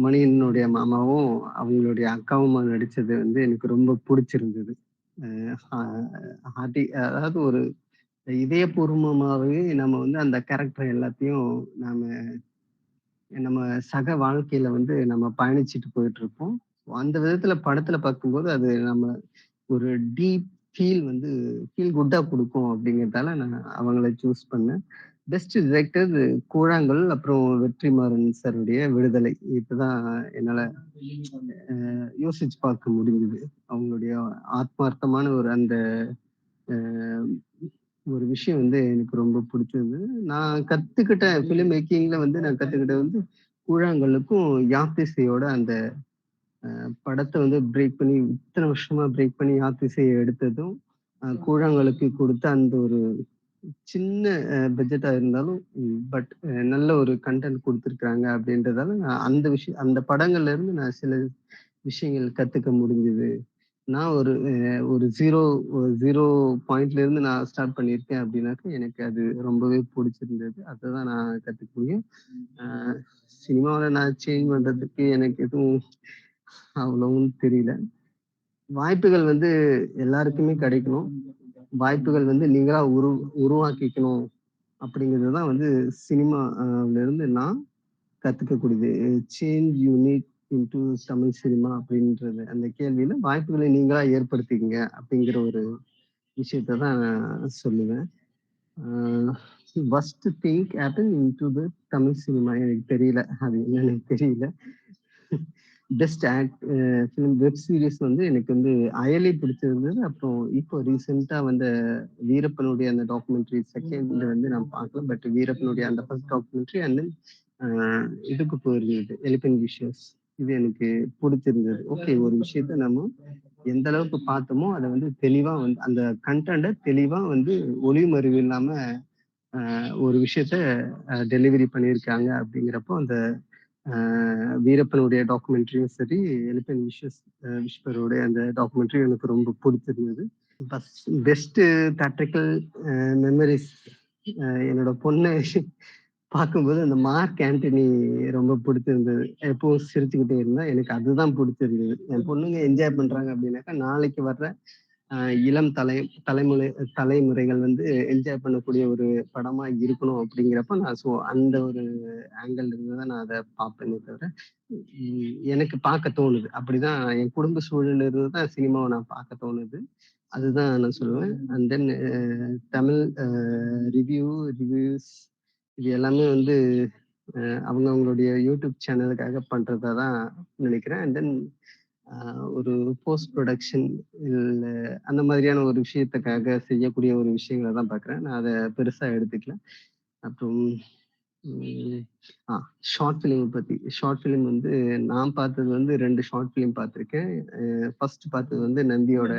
மணியனுடைய மாமாவும், அவங்களுடைய அக்காவுமா நடிச்சது வந்து எனக்கு ரொம்ப புடிச்சிருந்தது. அதாவது ஒரு இதயபூர்வமாவே நம்ம வந்து அந்த கேரக்டர் எல்லாத்தையும் நாம நம்ம சக வாழ்க்கையில வந்து நம்ம பயணிச்சுட்டு போயிட்டு இருப்போம். அந்த விதத்துல படத்துல பார்க்கும்போது அது நம்ம ஒரு டீப் ஃபீல் குட்டா குடுக்கும் அப்படிங்கிறதால நான் அவங்கள சூஸ் பண்ணேன். பெஸ்ட் டிரெக்டர் கூழாங்கல், அப்புறம் வெற்றிமாறன் சாருடைய விடுதலை. இப்பதான் என்னால யோசிச்சு பார்க்க முடிஞ்சது. அவங்களுடைய ஆத்மார்த்தமான ஒரு அந்த ஒரு விஷயம் வந்து எனக்கு ரொம்ப பிடிச்சிருந்தது. நான் கத்துக்கிட்ட ஃபிலிம் மேக்கிங்ல வந்து நான் கத்துக்கிட்டது வந்து கூழாங்கல்லுக்கும் யாத்திசையோட அந்த படத்த வந்து பிரேக் பண்ணி இத்தனை வருஷமா பிரேக் பண்ணி யாத்திசைய எடுத்ததும், கூழாங்கல்லுக்கு கொடுத்த அந்த ஒரு சின்ன பட்ஜெட்டா இருந்தாலும், பட் நல்ல ஒரு கன்டென்ட் குடுத்துருக்காங்க அப்படின்றதால, நான் அந்த படங்கள்ல இருந்து நான் சில விஷயங்கள் கத்துக்க முடிஞ்சது. நான் ஒரு 0 பாயிண்ட்ல இருந்து நான் ஸ்டார்ட் பண்ணியிருக்கேன் அப்படின்னாக்க, எனக்கு அது ரொம்பவே புடிச்சிருந்தது. அததான் நான் கத்துக்க முடியும். அ சினிமாவுல நான் சேஞ்ச் பண்றதுக்கு எனக்கு எதுவும் அவ்வளவும் தெரியல. வாய்ப்புகள் வந்து எல்லாருக்குமே கிடைக்கணும். வாய்ப்புகள் வந்து நீங்களா உருவாக்கிக்கணும் அப்படிங்கிறது தான் வந்து சினிமால இருந்து நான் கத்துக்கக்கூடியது. Change you need into Tamil cinema அப்படின்றது அந்த கேள்வியில வாய்ப்புகளை நீங்களா ஏற்படுத்திக்கங்க அப்படிங்கிற ஒரு விஷயத்த தான் நான் சொல்லுவேன். First think happen into the Tamil cinema எனக்கு தெரியல. அது என்னன்னு எனக்கு தெரியல. பெஸ்ட் ஃபிலிம் வெப் சீரிஸ் வந்து எனக்கு வந்து அயலி பிடிச்சிருந்தது. அப்புறம் இப்போ ரீசெண்டா வந்த வீரப்பனுடைய அந்த டாக்குமெண்ட்ரி செகண்ட் வந்து நான் பார்க்கல. பட் வீரப்பனுடைய அந்த ஃபர்ஸ்ட் டாக்குமெண்ட்ரி அண்ட் தென் இதுக்கு போயிருந்தது எலிபென்ட் விஷஸ். இது எனக்கு பிடிச்சிருந்தது. ஓகே, ஒரு விஷயத்த நம்ம எந்த அளவுக்கு பார்த்தோமோ அதை வந்து தெளிவா வந்து அந்த கண்டென்ட்டை தெளிவா வந்து ஒளிமறைவு இல்லாம ஒரு விஷயத்த டெலிவரி பண்ணியிருக்காங்க அப்படிங்கிறப்போ அந்த வீரப்பனுடைய டாக்குமெண்ட்ரியும் சரி, எலிபென்ட் விஸ்பருடைய அந்த டாக்குமெண்ட்ரியும் எனக்கு ரொம்ப பிடிச்சிருந்தது. பெஸ்ட் தேட்ரிக்கல் மெமரிஸ், என்னோட பொண்ணை பார்க்கும்போது அந்த மார்க் ஆண்டனி ரொம்ப பிடிச்சிருந்தது. எப்பவும் சிரிச்சுக்கிட்டே இருந்தா எனக்கு அதுதான் பிடிச்சிருந்தது. என் பொண்ணுங்க என்ஜாய் பண்றாங்க அப்படின்னாக்கா நாளைக்கு வர்ற இளம் தலைமுறைகள் வந்து என்ஜாய் பண்ணக்கூடிய ஒரு படமா இருக்கணும் அப்படிங்கிறப்ப நான் அந்த ஒரு ஆங்கிள் இருந்து தான் நான் அதை பார்ப்பேனே தவிர எனக்கு பார்க்க தோணுது. அப்படிதான் என் குடும்ப சூழல் இருந்து தான் சினிமாவை நான் பார்க்க தோணுது. அதுதான் நான் சொல்லுவேன். அண்ட் தென் தமிழ் ரிவ்யூஸ் இது எல்லாமே வந்து அவங்களுடைய யூடியூப் சேனலுக்காக பண்றதா தான் நினைக்கிறேன். அண்ட் தென் ஒரு போஸ்ட் ப்ரொடக்ஷன் இல்ல அந்த மாதிரியான ஒரு விஷயத்துக்காக செய்யக்கூடிய ஒரு விஷயங்களை தான் பார்க்குறேன். நான் அதை பெருசா எடுத்துக்கல. அப்புறம் ஷார்ட் ஃபிலிம் வந்து நான் பார்த்தது வந்து 2 ஷார்ட் ஃபிலிம் பார்த்துருக்கேன். ஃபர்ஸ்ட் பார்த்தது வந்து நந்தியோட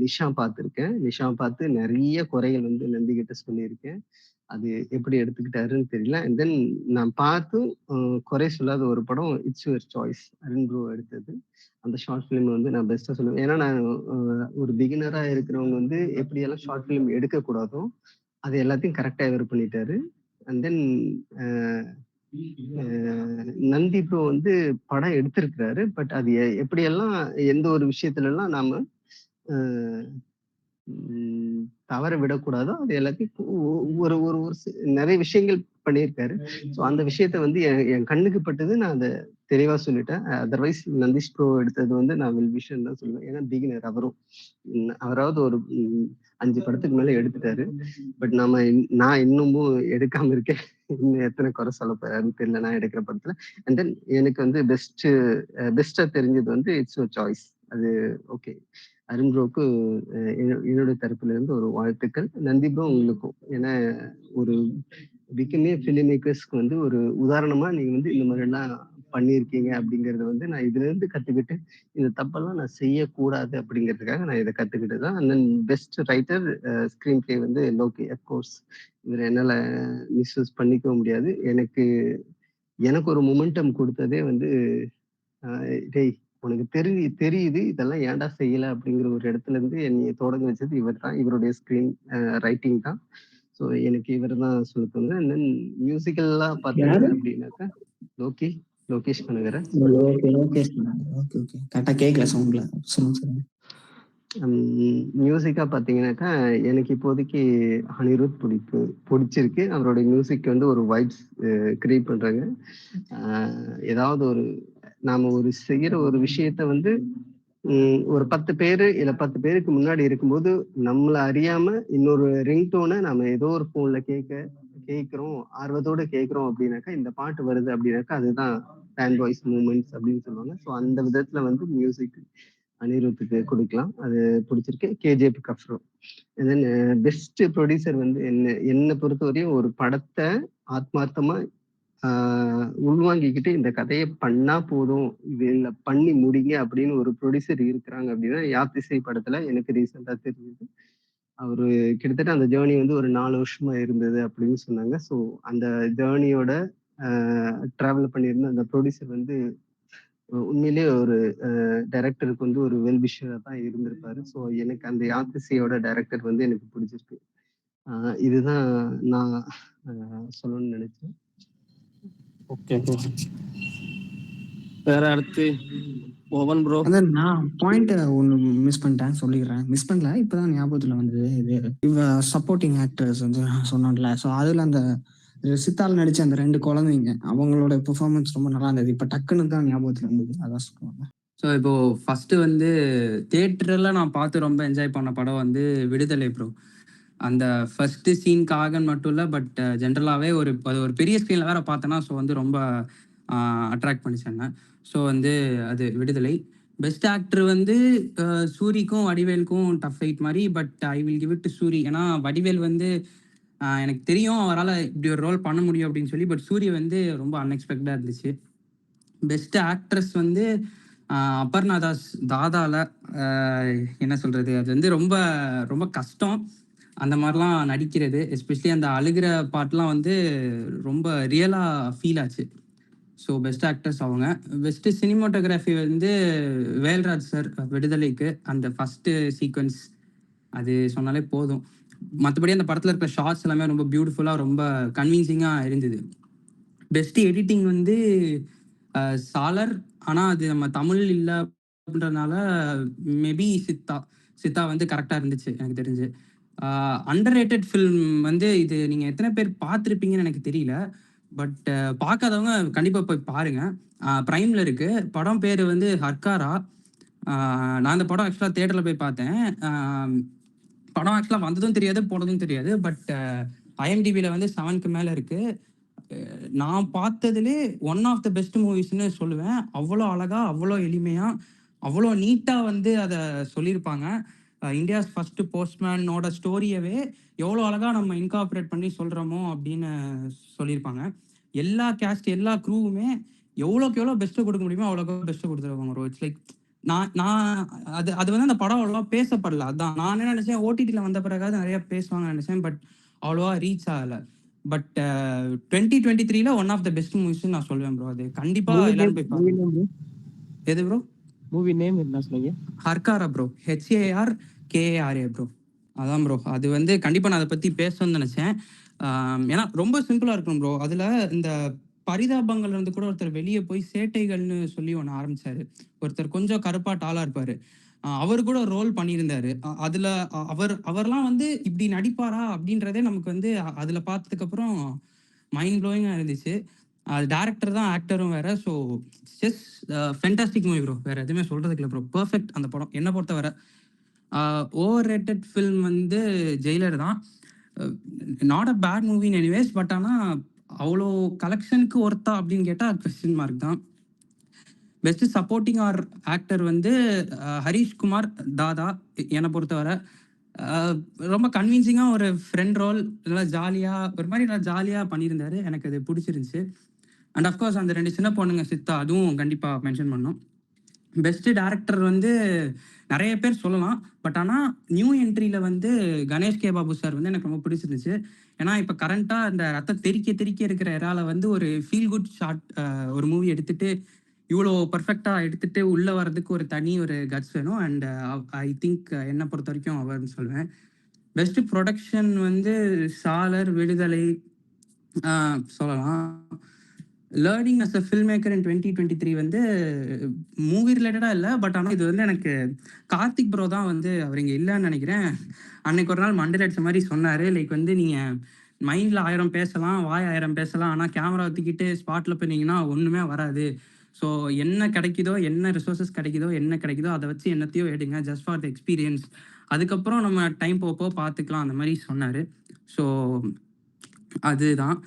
நிஷா பார்த்துருக்கேன். நிஷா பார்த்து நிறைய குறைகள் வந்து நந்தி கிட்ட சொல்லியிருக்கேன். அது எப்படி எடுத்துக்கிட்டாருன்னு தெரியல. அண்ட் தென் நான் பார்த்து குறை சொல்லாத ஒரு படம் it's your choice, Arun bro எடுத்தது. அந்த ஷார்ட் ஃபிலிம் வந்து நான் பெஸ்ட்டாக சொல்லுவேன். ஏன்னா நான் ஒரு பிகினரா இருக்கிறவங்க வந்து எப்படியெல்லாம் ஷார்ட் ஃபிலிம் எடுக்கக்கூடாதோ அது எல்லாத்தையும் கரெக்டாக இவர் பண்ணிட்டாரு. அண்ட் தென் நந்தி ப்ரோ வந்து படம் எடுத்திருக்கிறாரு. பட் அது எப்படியெல்லாம் எந்த ஒரு விஷயத்துலலாம் நாம அஹ், உம், தவற விடக்கூடாதோ அது எல்லாத்தையும் ஒரு ஒரு ஒரு நிறைய விஷயங்கள் பண்ணியிருக்காரு. ஸோ அந்த விஷயத்த வந்து என் கண்ணுக்கு பட்டது, நான் அதை தெளிவா சொல்லிட்டேன். அதர்வைஸ் நந்தீஷ் ப்ரோ எடுத்தது வந்து நான் வெல் விஷயம் தான் சொல்லுவேன். ஏன்னா பிகினர் அவரும். அவராவது ஒரு 5 படத்துக்கு மேல எடுத்துட்டாரு. பட் நான் இன்னமும் எடுக்காம இருக்கேன். இன்னும் எத்தனை குறை சொல்ல போறாருன்னு தெரியல நான் எடுக்கிற படத்துல. அண்ட் தென் எனக்கு வந்து பெஸ்டா தெரிஞ்சது வந்து இட்ஸ் யுவர் சாய்ஸ். அது ஓகே. அருண் ப்ரோக்கு என்னோட தரப்புல இருந்து ஒரு வாழ்த்துக்கள். நந்தி ப்ரோ உங்களுக்கும். ஏன்னா ஒரு பிகமே ஃபிலிம் மேக்கர்ஸ்க்கு வந்து ஒரு உதாரணமா நீங்க வந்து இந்த மாதிரி எல்லாம் பண்ணியிருக்கீங்க அப்படிங்கறத வந்து நான் இதுல இருந்து கத்துக்கிட்டு இந்த தப்பெல்லாம் நான் செய்யக்கூடாது அப்படிங்கிறதுக்காக நான் இதை கத்துக்கிட்டு தான். And then best writer screen play வந்து லோகி. அப்கோர்ஸ் இவர் என்னால மிஸ்யூஸ் பண்ணிக்கவும் முடியாது. எனக்கு ஒரு மொமெண்டம் கொடுத்ததே வந்து டேய் உனக்கு தெரியுது இதெல்லாம் ஏன்டா செய்யல அப்படிங்கிற ஒரு இடத்துல இருந்து என்னைய தொடங்க வச்சது இவர் தான். இவருடைய ஸ்கிரீன் ரைட்டிங் தான். ஸோ எனக்கு இவர் தான் சொல்ல தோணுது. அண்ட் தென் மியூசிக்கல்லாம் பார்த்தீங்க அப்படின்னாக்கா லோகேஷ் கனகரன். ஓகே கரெக்டா கேட்கல சவுண்ட்ல. சொல்லுங்க. மியூசிக்கா பார்த்தீங்கன்னாக்கா எனக்கு இப்போதைக்கு அனிருத் பிடிச்சிருக்கு. அவருடைய மியூசிக் வந்து ஒரு வைப்ஸ் கிரியேட் பண்றாங்க. ஏதாவது ஒரு நாம ஒரு செய்யற ஒரு விஷயத்த வந்து ஒரு 10 பேரு இல்ல 10 பேருக்கு முன்னாடி இருக்கும்போது நம்மள அறியாம இன்னொரு ரிங்டோனை நம்ம ஏதோ ஒரு போன்ல கேட்கிறோம், ஆர்வத்தோட கேட்கிறோம் அப்படின்னாக்கா இந்த பாட்டு வருது அப்படின்னாக்கா அதுதான் ஃபேன் வாய்ஸ் மூமெண்ட்ஸ் அப்படின்னு சொல்லுவாங்க. ஸோ அந்த விதத்துல வந்து மியூசிக் அனிருத்துக்கு கொடுக்கலாம். அது பிடிச்சிருக்கு. கேஜிஎஃப் கஃப்ரோ. தென் பெஸ்ட் ப்ரொடியூசர் வந்து என்னை பொறுத்தவரையும் ஒரு படத்தை ஆத்மார்த்தமா உள்வாங்கிக்கிட்டு இந்த கதையை பண்ணா போதும், இதுல பண்ணி முடிங்க அப்படின்னு ஒரு ப்ரொடியூசர் இருக்கிறாங்க அப்படின்னா யாத்திசை படத்துல எனக்கு ரீசெண்டா தெரிஞ்சது. அவரு கிட்டத்தட்ட அந்த ஜேர்னி வந்து ஒரு 4 வருஷமா இருந்தது அப்படின்னு சொன்னாங்க. ஸோ அந்த ஜேர்னியோட டிராவல் பண்ணியிருந்த அந்த ப்ரொடியூசர் வந்து உண்மையிலேயே ஒரு டைரக்டருக்கு வந்து ஒரு வெல் விஷரா தான் இருந்திருப்பாரு. ஸோ எனக்கு அந்த யாத்திசையோட டைரக்டர் வந்து எனக்கு பிடிச்சிருக்கு. இதுதான் நான் சொல்லணும்னு நினைச்சேன். ஓகே வேற அடுத்து மோகன் ப்ரோ. அதான் நான் பாயிண்ட் ஒன்று மிஸ் பண்ணிட்டேன், சொல்லிடுறேன். மிஸ் பண்ணல, இப்பதான் ஞாபகத்துல வந்தது. இது சப்போர்ட்டிங் ஆக்டர்ஸ் வந்து சொன்னோம்ல. ஸோ அதுல அந்த சித்தால் நடிச்ச அந்த 2 குழந்தைங்க அவங்களோட பெர்ஃபார்மன்ஸ் ரொம்ப நல்லா இருந்தது. இப்ப டக்குன்னு தான் ஞாபகத்துல இருந்தது, அதான் சொல்லுவாங்க. ஸோ இப்போ ஃபர்ஸ்ட் வந்து தியேட்டர்ல நான் பார்த்து ரொம்ப என்ஜாய் பண்ண படம் வந்து விடுதலை ப்ரோ. அந்த ஃபர்ஸ்ட் சீனுக்காக மட்டும் இல்லை, பட் ஜென்ரலாகவே அது ஒரு பெரிய ஸ்க்ரீனில் வேற பார்த்தேன்னா, ஸோ வந்து ரொம்ப அட்ராக்ட் பண்ணிச்சேங்க. ஸோ வந்து அது விடுதலை. பெஸ்ட் ஆக்டர் வந்து சூரிக்கும் வடிவேலுக்கும் டஃப் ஃபைட் மாதிரி, but I will give it to Soori. ஏன்னா வடிவேல் வந்து எனக்கு தெரியும் அவரால் இப்படி ஒரு ரோல் பண்ண முடியும் அப்படின்னு சொல்லி, பட் சூரி வந்து ரொம்ப அன்எக்ஸ்பெக்டடாக இருந்துச்சு. பெஸ்ட் ஆக்ட்ரஸ் வந்து அபர்ணா தாஸ் தாதால என்ன சொல்கிறது, அது வந்து ரொம்ப ரொம்ப கஷ்டம் அந்த மாதிரிலாம் நடிக்கிறது. எஸ்பெஷலி அந்த அழுகிற பாட்டெலாம் வந்து ரொம்ப ரியலாக ஃபீல் ஆச்சு. ஸோ பெஸ்ட் ஆக்டர்ஸ் அவங்க. பெஸ்ட்டு சினிமாட்டோகிராஃபி வந்து வேல்ராஜ் சார் விடுதலைக்கு. அந்த ஃபஸ்ட்டு சீக்வன்ஸ் அது சொன்னாலே போதும். மற்றபடி அந்த படத்தில் இருக்கிற ஷார்ட்ஸ் எல்லாமே ரொம்ப பியூட்டிஃபுல்லாக ரொம்ப கன்வின்சிங்காக இருந்தது. பெஸ்ட்டு எடிட்டிங் வந்து சாலர். ஆனால் அது நம்ம தமிழ் இல்லை அப்படின்றதுனால மேபி சித்தா வந்து கரெக்டாக இருந்துச்சு எனக்கு தெரிஞ்சு. அண்டர் ரேட்டட் ஃபில்ம் வந்து இது நீங்கள் எத்தனை பேர் பார்த்துருப்பீங்கன்னு எனக்கு தெரியல, பட் பார்க்காதவங்க கண்டிப்பாக போய் பாருங்கள். ப்ரைமில் இருக்குது. படம் பேர் வந்து ஹர்காரா. நான் அந்த படம் ஆக்சுவலாக தேட்டரில் போய் பார்த்தேன். படம் ஆக்சுவலாக வந்ததும் தெரியாது போனதும் தெரியாது, பட் ஐஎம்டிபியில் வந்து 7க்கு மேலே இருக்குது. நான் பார்த்ததுலே ஒன் ஆஃப் த பெஸ்ட் மூவிஸ்ன்னு சொல்லுவேன். அவ்வளோ அழகாக, அவ்வளோ எளிமையாக, அவ்வளோ நீட்டாக வந்து அதை சொல்லியிருப்பாங்க. இந்தியாஸ் ஃபர்ஸ்ட் போஸ்ட்மேனோட ஸ்டோரியவே எவ்வளோ அழகாக நம்ம இன்கார்பரேட் பண்ணி சொல்கிறோமோ அப்படின்னு சொல்லியிருப்பாங்க. எல்லா கேஸ்ட் எல்லா க்ரூவுமே எவ்வளோக்கு எவ்வளோ பெஸ்ட்டை கொடுக்க முடியுமோ அவ்வளோக்கு பெஸ்ட்டை கொடுத்துருவாங்க ப்ரோ. இட்ஸ் லைக் நான் அது வந்து அந்த படம் அவ்வளோவா பேசப்படல. அதான் நான் என்ன நினச்சேன், ஓடிடியில் வந்த பிறகாவது நிறையா பேசுவாங்கன்னு நினச்சேன், பட் அவ்வளோவா ரீச் ஆகலை. But 2023 one of the best movies நான் சொல்லுவேன் ப்ரோ. அது கண்டிப்பா எல்லாரும் போய் பாருங்க. எது ப்ரோ? மூவி நேம் என்ன சொன்னீங்க? ஹர்காரா ப்ரோ. HARKARA bro. அதான் ப்ரோ. அது வந்து கண்டிப்பா நான் அதை பத்தி பேசணும்னு நினைச்சேன். ஏன்னா ரொம்ப சிம்பிளா இருக்கும் ப்ரோ. அதுல இந்த பரிதாபங்கள்ல இருந்து கூட ஒருத்தர் வெளிய போய் சேட்டைகள்னு சொல்லி ஒண்ணு ஆரம்பிச்சாரு. ஒருத்தர் கொஞ்சம் கருப்பா டாலா இருப்பாரு. அவரு கூட ரோல் பண்ணியிருந்தாரு. அதுல அவர்லாம் வந்து இப்படி நடிப்பாரா? அப்படின்றதே நமக்கு வந்து அதுல பார்த்ததுக்கப்புறம் மைண்ட் ப்ளோயிங்கா இருந்துச்சு. அது டைரக்டர் தான் ஆக்டரும் வேற. So just fantastic movie bro. வேற எதுவுமே சொல்றதுக்கு இல்ல ப்ரோ. பெர்ஃபெக்ட் அந்த படம் என்ன பொறுத்தவரை. ஓவர் ரேட்டட் ஃபில்ம் வந்து ஜெயிலர் தான். Not a bad movie in anyways. But ஆனால் அவ்வளோ கலெக்ஷனுக்கு ஒர்த்தா அப்படின்னு கேட்டால் கொஸ்டின் மார்க் தான். பெஸ்ட் சப்போர்ட்டிங் ஆர் ஆக்டர் வந்து ஹரிஷ் குமார் தாதா என்னை பொறுத்தவரை. ரொம்ப கன்வின்சிங்காக ஒரு ஃப்ரெண்ட் ரோல் நல்லா ஜாலியாக ஒரு மாதிரி நல்லா ஜாலியாக பண்ணியிருந்தாரு. எனக்கு அது பிடிச்சிருந்துச்சு. அண்ட் அஃப்கோர்ஸ் அந்த 2 சின்ன பொண்ணுங்க சித்தா அதுவும் கண்டிப்பாக மென்ஷன் பண்ணோம். பெஸ்ட் டைரக்டர் வந்து நிறைய பேர் சொல்லலாம். பட் ஆனால் நியூ என்ட்ரியில் வந்து கணேஷ் கே பாபு சார் வந்து எனக்கு ரொம்ப பிடிச்சிருந்துச்சு. ஏன்னா இப்போ கரண்ட்டாக இந்த ரத்தம் தெறிக்க இருக்கிற இறால வந்து ஒரு ஃபீல் குட் ஷார்ட் ஒரு மூவி எடுத்துட்டு இவ்வளோ பர்ஃபெக்டாக எடுத்துட்டு உள்ளே வர்றதுக்கு ஒரு தனி ஒரு கட்ஸ் வேணும். அண்ட் ஐ திங்க் என்னை பொறுத்த வரைக்கும் அவர்னு சொல்லுவேன். பெஸ்ட் ப்ரொடக்ஷன் வந்து சாலர், விடுதலை சொல்லலாம். Learning as a film maker in 2023 வந்து மூவி ரிலேட்டடாக இல்லை. பட் ஆனால் இது வந்து எனக்கு கார்த்திக் ப்ரோ தான் வந்து அவர் இங்கே இல்லைன்னு நினைக்கிறேன். அன்னைக்கு ஒரு நாள் மண்டல் அடிச்ச மாதிரி சொன்னார். லைக் வந்து நீங்கள் மைண்டில் 1000 பேசலாம், வாய் 1000 பேசலாம், ஆனால் கேமரா தூக்கிட்டு ஸ்பாட்டில் போனீங்கன்னா ஒன்றுமே வராது. ஸோ என்ன கிடைக்குதோ, என்ன ரிசோர்ஸஸ் கிடைக்குதோ, என்ன கிடைக்குதோ அதை வச்சு என்னத்தையோ எடுங்க, ஜஸ்ட் ஃபார் த எக்ஸ்பீரியன்ஸ். அதுக்கப்புறம் நம்ம டைம் போக பார்த்துக்கலாம் அந்த மாதிரி சொன்னார். ஸோ அதுதான்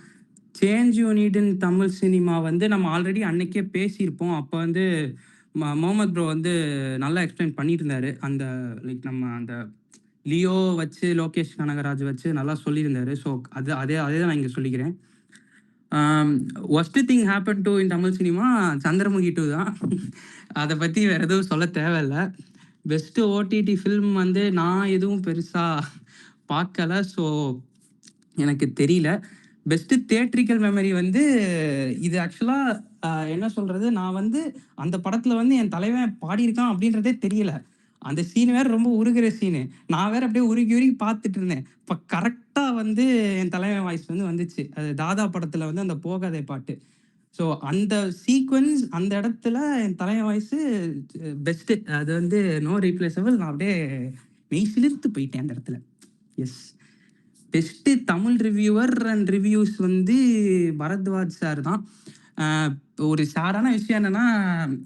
change you need in Tamil cinema வந்து நம்ம ஆல்ரெடி அன்னைக்கே பேசியிருப்போம். அப்போ வந்து முகமது ப்ரோ வந்து நல்லா எக்ஸ்பிளைன் பண்ணிட்டு இருந்தாரு. அந்த லைக் நம்ம அந்த லியோ வச்சு லோகேஷ் கனகராஜ் வச்சு நல்லா சொல்லியிருந்தாரு. ஸோ அதே தான் நான் இங்கே சொல்லிக்கிறேன். Worst thing happen to in Tamil cinema Chandramukhi 2 தான். அதை பற்றி வேறு எதுவும் சொல்ல தேவையில்லை. பெஸ்ட்டு ஓடிடி ஃபில்ம் வந்து நான் எதுவும் பெருசாக பார்க்கல. ஸோ எனக்கு தெரியல. பெஸ்ட்டு தியேட்ரிக்கல் மெமரி வந்து இது ஆக்சுவலாக என்ன சொல்கிறது, நான் வந்து அந்த படத்தில் வந்து என் தலைவன் பாடியிருக்கான் அப்படின்றதே தெரியல. அந்த சீன் வேறு ரொம்ப உருகிற சீனு. நான் வேறு அப்படியே உருகி பார்த்துட்டு இருந்தேன். இப்போ கரெக்டாக வந்து என் தலைவன் வாய்ஸ் வந்து வந்துச்சு. அது தாதா படத்தில் வந்து அந்த போகாதே பாட்டு. ஸோ அந்த சீக்வன்ஸ் அந்த இடத்துல என் தலைவன் வாய்ஸு பெஸ்ட்டு. அது வந்து நோ ரீப்ளேசபிள். நான் அப்படியே மெய் சிலிர்த்து போயிட்டேன் அந்த இடத்துல. Yes. Best Tamil reviewer and reviews வந்து பரத்வாஜ் சார் தான். ஒரு சேடான விஷயம் என்னென்னா,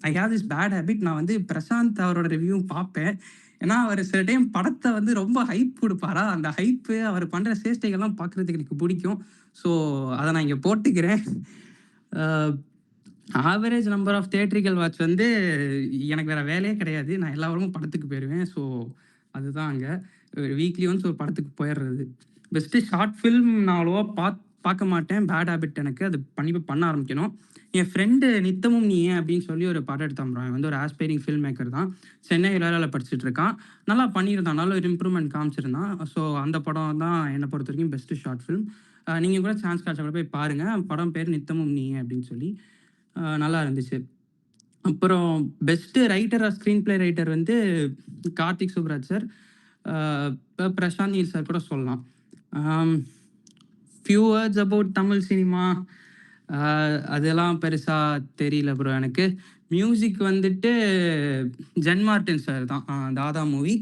I have this bad habit. நான் வந்து பிரசாந்த் அவரோட ரிவ்யூ பார்ப்பேன். ஏன்னா அவர் சில டைம் படத்தை வந்து ரொம்ப ஹைப் கொடுப்பாரா, அந்த ஹைப்பு அவர் பண்ணுற சேஷ்டைகள்லாம் பார்க்குறதுக்கு எனக்கு பிடிக்கும். ஸோ அதை நான் இங்கே போட்டுக்கிறேன். Average number of theatrical watch வந்து எனக்கு வேறு வேலையே கிடையாது. நான் எல்லா வாரமும் படத்துக்கு போயிடுவேன். ஸோ அதுதான் அங்கே வீக்லி ஒன்ஸ் ஒரு படத்துக்கு போயிடுறது. பெஸ்ட்டு ஷார்ட் ஃபில்ம் நான் அவ்வளோவா பார்க்க மாட்டேன். பேட் ஹேபிட் எனக்கு. அது பண்ண ஆரம்பிக்கணும். என் ஃப்ரெண்டு நித்தமும் நீ ஏன் அப்படின்னு சொல்லி ஒரு படம் எடுத்தான் ப்ரோ. வந்து ஒரு ஆஸ்பைரிங் ஃபில்ம் மேக்கர் தான். சென்னை இளையராவில் படிச்சுட்டு இருக்கான். நல்லா பண்ணியிருந்தான். நல்ல ஒரு இம்ப்ரூவ்மெண்ட் காமிச்சிருந்தான். ஸோ அந்த படம் தான் என்னை பொறுத்த வரைக்கும் பெஸ்ட்டு ஷார்ட் ஃபில்ம். நீங்கள் கூட சான்ஸ் கிடைச்சா கூட போய் பாருங்கள். படம் பேர் நித்தமும் நீ அப்படின்னு சொல்லி நல்லா இருந்துச்சு. அப்புறம் best writer or screenplay writer வந்து கார்த்திக் சுப்ராஜ் சார், இப்போ பிரசாந்த் நீல் சார் கூட சொல்லலாம். Few words about Tamil cinema அதெல்லாம் பெருசாக தெரியல ப்ரோ எனக்கு. மியூசிக் வந்துட்டு ஜென் மார்ட்டின் சார் தான். தாதா மூவி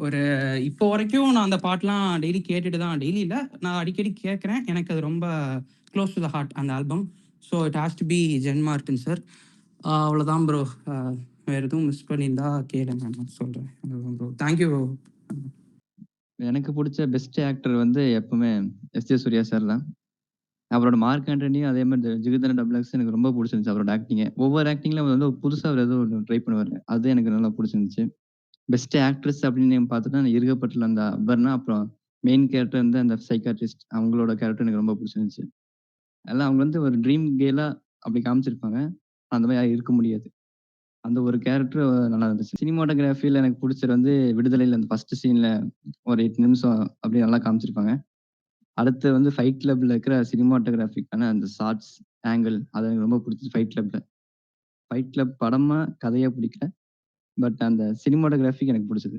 ஒரு இப்போ வரைக்கும் நான் அந்த பாட்டெலாம் டெய்லி கேட்டுட்டு தான், டெய்லி இல்லை, நான் அடிக்கடி கேட்குறேன். எனக்கு அது ரொம்ப க்ளோஸ் டு த ஹார்ட் அந்த album. So it has to be Jen Martin sir. அவ்வளோதான் ப்ரோ. வேறு எதுவும் மிஸ் பண்ணியிருந்தா கேளுங்க, நான் சொல்கிறேன். அவ்வளோதான் ப்ரோ. Thank you bro. எனக்கு பிடிச்ச பெஸ்ட் ஆக்டர் வந்து எப்பவுமே எஸ்.ஜே. சூர்யா சார் தான். அவரோட மார்க் ஆண்டனியும் அதே மாதிரி ஜிகிர்தண்டா டபுள் எக்ஸ் எனக்கு ரொம்ப பிடிச்சிருந்துச்சு. அவரோட ஆக்டிங் ஒவ்வொரு ஆக்டிங்ல வந்து புதுசாக அவர் ஏதோ ஒன்று ட்ரை பண்ணுவார். அது எனக்கு நல்லா பிடிச்சிருந்துச்சு. பெஸ்ட் ஆக்ட்ரஸ் அப்படின்னு பார்த்துட்டா இருக்கப்பட்டில் அந்த அபர்னா, அப்புறம் மெயின் கேரக்டர் வந்து அந்த சைக்காட்ரிஸ்ட், அவங்களோட கேரக்டர் எனக்கு ரொம்ப பிடிச்சிருந்துச்சு. அதெல்லாம் அவங்க வந்து ஒரு ட்ரீம் கேலா அப்படி காமிச்சிருப்பாங்க. அந்த மாதிரி யாரும் இருக்க முடியாது. அந்த ஒரு கேரக்டர் நல்லா இருந்துச்சு. சினிமாட்டோகிராஃபியில் எனக்கு பிடிச்சது வந்து விடுதலையில் அந்த ஃபர்ஸ்ட் சீன்ல ஒரு 8 நிமிஷம் அப்படியே நல்லா காமிச்சிருப்பாங்க. அடுத்து வந்து ஃபைட் கிளப்ல இருக்கிற சினிமாட்டோகிராஃபிக்கான அந்த ஷார்ட்ஸ், ஆங்கிள் அது எனக்கு ரொம்ப பிடிச்சது. ஃபைட் கிளப் படமா கதையா பிடிக்கல. பட் அந்த சினிமாட்டோகிராஃபிக் எனக்கு பிடிச்சது.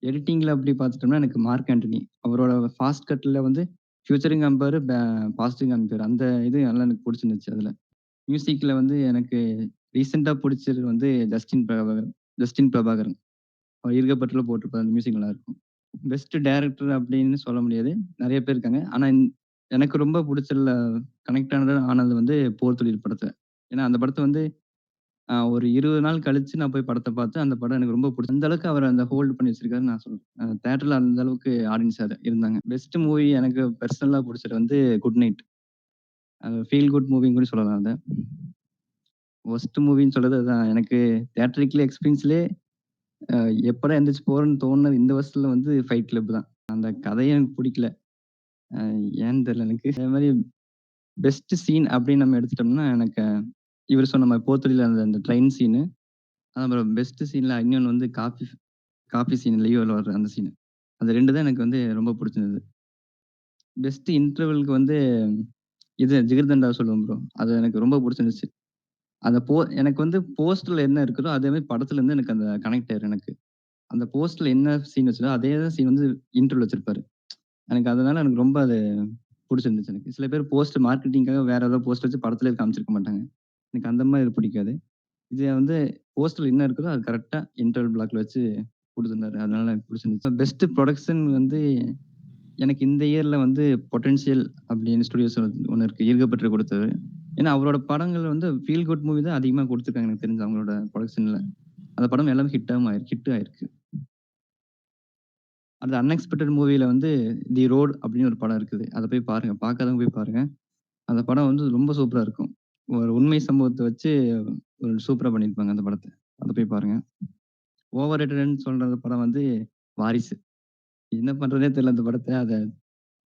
எடிட்டிங்ல அப்படி பார்த்துட்டோம்னா எனக்கு மார்க் ஆண்டனி அவரோட ஃபாஸ்ட் கட்ல வந்து ஃபியூச்சரையும் காமிப்பாரு, பாஸ்ட்டையும் காமிப்பாரு. அந்த இது நல்லா எனக்கு புடிச்சிருந்துச்சு அதுல. மியூசிக்ல வந்து எனக்கு ரீசென்ட்டா புடிச்சது வந்து ஜஸ்டின் பிரபாகரன். அவர் இருக்கப்பட்டுல போட்டிருப்பாரு. அந்த மியூசிக் நல்லாருக்கும். பெஸ்ட் டைரக்டர் அப்படின்னு சொல்ல முடியாது. நெறைய பேர் இருக்காங்க. ஆனா எனக்கு ரொம்ப புடிச்சதுல கனெக்ட் ஆனது வந்து போர் தொழில் படத்த. ஏன்னா அந்த படத்த வந்து ஒரு 20 நாள் கழிச்சு நான் போய் படத்த பார்த்தேன். அந்த படம் எனக்கு ரொம்ப புடிச்சது. அந்த அளவுக்கு அவர் அந்த ஹோல்ட் பண்ணி வச்சிருக்காருன்னு நான் சொல்றேன். தியேட்டர்ல அந்த அளவுக்கு ஆடியன்ஸ் இருந்தாங்க. பெஸ்ட் மூவி எனக்கு பெர்சனலா புடிச்சது வந்து குட் நைட். ஃபீல் குட் மூவின்னு கூட சொல்லலாம் அத. வொர்ஸ்ட் மூவின்னு சொல்றது அதான். எனக்கு தியேட்ரிக்கல் எக்ஸ்பீரியன்ஸ்லயே எப்படா எந்திரிச்சு போறேன்னு தோணுனது இந்த வருஷத்துல வந்து ஃபைட் கிளப் தான். அந்த கதையே எனக்கு புடிக்கல. ஏன்னு தெரியல எனக்கு. அதே மாரி பெஸ்ட் சீன் அப்படின்னு நம்ம எடுத்துட்டோம்னா, எனக்கு இவரு சொன்ன மாரி போத்தடில அந்த ட்ரெயின் சீனு. அப்புறம் பெஸ்ட் சீன்ல இன்னொன்னு வந்து காஃபி சீன் லியோல வர அந்த சீனு. அந்த 2 தான் எனக்கு வந்து ரொம்ப புடிச்சிருந்தது. பெஸ்ட் இன்டர்வல்க்கு வந்து இது ஜிகர்தண்டா சொல்லுவேன் ப்ரோ. அது எனக்கு ரொம்ப புடிச்சிருந்துச்சு. எனக்கு வந்து போஸ்டர்ல என்ன இருக்குதோ, அதே மாரி படத்துல இருந்து எனக்கு அந்த கனெக்ட் ஆயிரும் எனக்கு. அந்த போஸ்டர்ல என்ன சீன் வச்சதோ, அதே தான் சீன் வந்து இன்ட்ரோல வச்சிருப்பாரு. அதனால எனக்கு ரொம்ப அது புடிச்சிருந்துச்சு எனக்கு. சில பேர் போஸ்டர் மார்க்கெட்டிங்காக வேற ஏதோ போஸ்டர் வச்சு படத்திலே காமிச்சிருக்க மாட்டாங்க. எனக்கு அந்த மாரி இது பிடிக்காது. இது வந்து போஸ்டர்ல என்ன இருக்குதோ, அது கரெக்ட்டா இன்டர்வல் பிளாக்ல வச்சு குடுத்திருந்தாரு. அதனால எனக்கு புடிச்சிருந்துச்சு. பெஸ்ட் புரொடக்ஷன் வந்து எனக்கு இந்த இயர்ல வந்து பொட்டன்ஷியல் அப்படின்னு ஸ்டுடியோஸ் ஒண்ணு இருக்கு. ஈர்க்கப்பட்டு குடுத்தது. ஏன்னா அவரோட படங்கள் வந்து ஃபீல் குட் மூவி தான் அதிகமா குடுத்துருக்காங்க எனக்கு தெரிஞ்சு அவங்களோட புரொடக்ஷன்ல. அந்த படம் எல்லாமே ஹிட் ஆயிருக்கு. அந்த அன்எக்ஸ்பெக்டட் மூவில வந்து தி ரோட் அப்படின்னு ஒரு படம் இருக்குது. அத போய் பாருங்க. பார்க்காதவங்க போய் பாருங்க. அந்த படம் வந்து ரொம்ப சூப்பரா இருக்கும். ஒரு உண்மை சம்பவத்த வச்சு ஒரு சூப்பரா பண்ணியிருப்பாங்க அந்த படத்த. அத போய் பாருங்க. ஓவர் ரேட்டட்ன்னு சொல்ற படம் வந்து வாரிசு. என்ன பண்றதுன்னே தெரியல அந்த படத்த. அத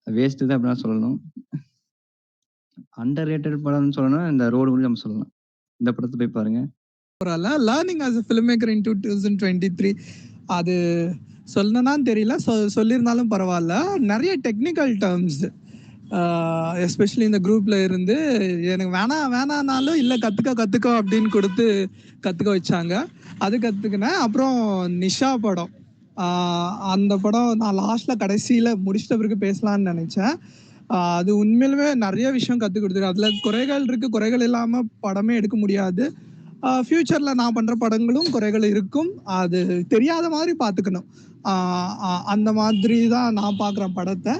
வேஸ்ட் தான் அப்படிதான் சொல்லணும். அண்டர் ரேட்டட் படம்னு சொல்லணும்னா இந்த ரோடு கூட நம்ம சொல்லலாம். இந்த படத்த போய் பாருங்க. Learning as a film maker in 2023 அது சொல்லணும்னான்னு தெரியல. சொல்லியிருந்தாலும் பரவாயில்ல. நிறைய டெக்னிக்கல் டேர்ம்ஸ் எஸ்பெஷலி இந்த குரூப்ல இருந்து எனக்கு வேணானாலும் இல்லை கற்றுக்கோ அப்படின்னு கொடுத்து கற்றுக்க வச்சாங்க. அது கற்றுக்கினேன். அப்புறம் நிஷா படம், அந்த படம் நான் லாஸ்ட்ல கடைசியில் முடிச்சிட்ட பிறகு பேசலான்னு நினச்சேன். அது உண்மையிலுமே நிறைய விஷயம் கற்றுக் கொடுத்துருக்கு. அதில் குறைகள் இருக்குது. குறைகள் இல்லாமல் படமே எடுக்க முடியாது. ஃப்யூச்சரில் நான் பண்ணுற படங்களும் குறைகள் இருக்கும். அது தெரியாத மாதிரி பார்த்துக்கணும். அந்த மாதிரி தான் நான் பார்க்குறேன் படத்தை.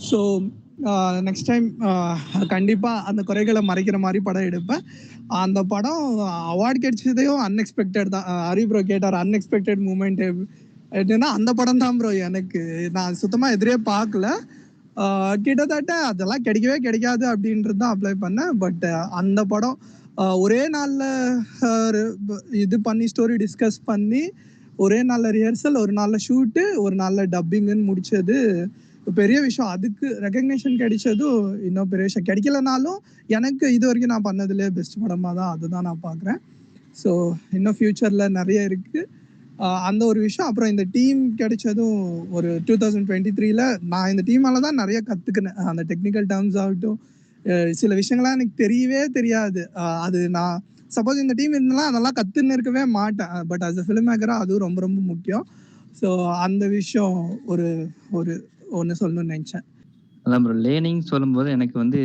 ஸோ நெக்ஸ்ட் டைம் கண்டிப்பாக அந்த குறைகளை மறைக்கிற மாதிரி படம் எடுப்பேன். அந்த படம் அவார்டு கிடைச்சதையும் அன்எக்ஸ்பெக்டட் தான். ஹரி ப்ரோ கேட்டார் அன்எக்ஸ்பெக்டட் மூமெண்ட் எப்படின்னா அந்த படம் தான் ப்ரோ. எனக்கு நான் சுத்தமாக எதிரே பார்க்கல. கிட்டத்தட்ட அதெல்லாம் கிடைக்கவே கிடைக்காது அப்படின்றது தான் அப்ளை பண்ணேன். பட் அந்த படம் ஒரே நாளில் இது பண்ணி ஸ்டோரி டிஸ்கஸ் பண்ணி ஒரே நாளில் ரிஹர்சல், ஒரு நாளில் ஷூட்டு, ஒரு நாளில் டப்பிங்குன்னு முடிச்சது பெரிய விஷயம். அதுக்கு ரெகக்னேஷன் கிடைச்சதும் இன்னும் பெரிய விஷயம். கிடைக்கலனாலும் எனக்கு இது வரைக்கும் நான் பண்ணதுலேயே பெஸ்ட் படமாக தான் அதுதான் நான் பார்க்குறேன். ஸோ இன்னும் ஃப்யூச்சரில் நிறைய இருக்குது அந்த ஒரு விஷயம். அப்புறம் இந்த டீம் கிடைச்சதும் ஒரு 2023ல நான் இந்த டீமால தான் நிறைய கற்றுக்கினேன். அந்த டெக்னிக்கல் டேர்ம்ஸ் ஆகட்டும், சில விஷயங்கள்லாம் எனக்கு தெரியவே தெரியாது. அது நான் சப்போஸ் இந்த டீம் இருந்தாலும் அதெல்லாம் கற்றுன்னு இருக்கவே மாட்டேன். பட் ஆஸ் அ ஃபிலிம் மேக்கராக அதுவும் ரொம்ப ரொம்ப முக்கியம். ஸோ அந்த விஷயம் ஒன்று சொல்லணும்னு நினச்சேன். அதான் ப்ரோ லேர்னிங் சொல்லும்போது எனக்கு வந்து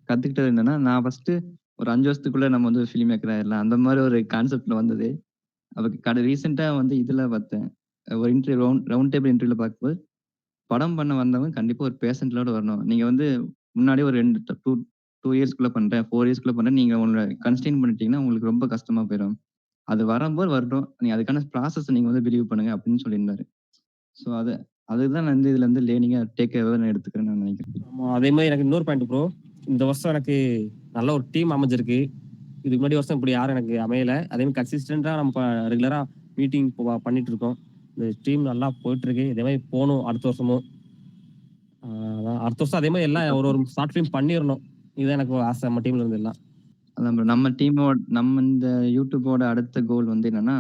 கத்துக்கிட்டது என்னன்னா, நான் ஃபர்ஸ்ட்டு ஒரு 5 வருஷத்துக்குள்ள நம்ம வந்து ஃபிலிம் மேக்கர் ஆயிரலாம். அந்த மாரி ஒரு கான்செப்ட்ல வந்தது. அப்ப ரீசென்ட்டா வந்து இதுல பார்த்தேன். ஒரு இன்டர்வியூ ரவுண்ட் டேபிள் இன்டர்வியூல பார்க்கும்போது, படம் பண்ண வந்தவங்க கண்டிப்பா ஒரு பேஷன்ட்டோட வரணும். நீங்க வந்து முன்னாடியே ஒரு 2 இயர்ஸ்க்குள்ள பண்றேன், 4 இயர்ஸ்க்குள்ள பண்றேன். நீங்க உங்கள கன்ஸ்ட்ரெயின் பண்ணிட்டீங்கன்னா, உங்களுக்கு ரொம்ப கஷ்டமா போயிரும். அது வரும்போது வரட்டும். நீங்க அதுக்கான ப்ராசஸ நீங்க வந்து பிலீவ் பண்ணுங்க அப்படின்னு சொல்லியிருந்தாரு. ஸோ அதுதான் நான் வந்து இதுல இருந்து லேர்னிங்கா டேக் அவே நான் எடுத்துக்கிறேன்னு நான் நினைக்கிறேன். ஆமா, அதே மாதிரி எனக்கு இன்னொரு பாயிண்ட் ப்ரோ. இந்த வருஷம் எனக்கு நல்ல ஒரு டீம் அமைஞ்சிருக்கு. இதுக்கு முன்னாடி வருஷம் இப்படி யாரும் எனக்கு அமையல. அதே மாதிரி கன்சிஸ்டண்டா நம்ம ரெகுலரா மீட்டிங் பண்ணிட்டு இருக்கோம். இந்த டீம் நல்லா போயிட்டு இருக்கு. இதே மாதிரி போகணும் அடுத்த வருஷமும். அடுத்த வருஷம் அதே மாதிரி எல்லாம் ஒரு ஷார்ட் ஃபிலிம் பண்ணிடணும். இதுதான் எனக்கு ஆசை நம்ம டீம்ல இருந்து எல்லாம். அதான் ப்ரோ நம்ம இந்த யூடியூபோட அடுத்த கோல் வந்து என்னன்னா,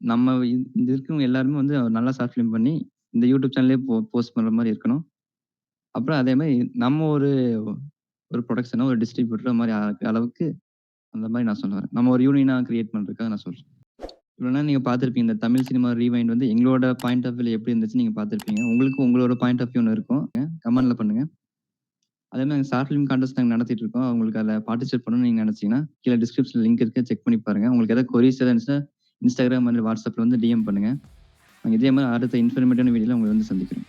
நம்ம இந்த இருக்கவங்க எல்லாருமே வந்து நல்லா ஷார்ட் ஃபிலிம் பண்ணி இந்த யூடியூப் சேனல்லயே போஸ்ட் பண்ற மாரி இருக்கணும். அப்புறம் அதே மாரி நம்ம ஒரு புரொடக்ஷனோ, ஒரு டிஸ்ட்ரிபியூட்டரோ மாரி அளவுக்கு அந்த மாரி நான் சொல்ல வரேன். நம்ம ஒரு யூனியனா கிரியேட் பண்றதுக்காக நான் சொல்றேன். இவ்வளவு நேரம் நீங்க பார்த்திருப்பீங்க. இந்த தமிழ் சினிமா ரீவைண்ட் வந்து எங்களோட பாயிண்ட் ஆஃப் வியூல எப்படி இருந்துச்சு நீங்க பார்த்திருப்பீங்க. உங்களுக்கு உங்களோட பாயிண்ட் ஆஃப் வியூ ஒண்ணு இருக்கும். கமெண்ட்ல பண்ணுங்க. அதே மாதிரி ஷார்ட் ஃபிலிம் கான்டெஸ்ட் நாங்கள் நடத்திட்டு இருக்கோம். உங்களுக்கு அதில் பார்ட்டிசிபேட் பண்ணணும்னு நீங்கள் நினச்சிங்கன்னா கீழே டிஸ்கிரிப்ஷன் லிங்க் இருக்கு, செக் பண்ணி பாருங்கள். உங்களுக்கு ஏதாவது கொரிஸ் ஏதாவது இருந்துச்சுன்னா இன்ஸ்டாகிராம் அண்ட் வாட்ஸ்அப்பில் வந்து டிஎம் பண்ணுங்கள். நாங்கள் இதே மாதிரி அடுத்த இன்ஃபர்மேட்டிவான வீடியோவில் உங்களை வந்து சந்திக்கிறோம்.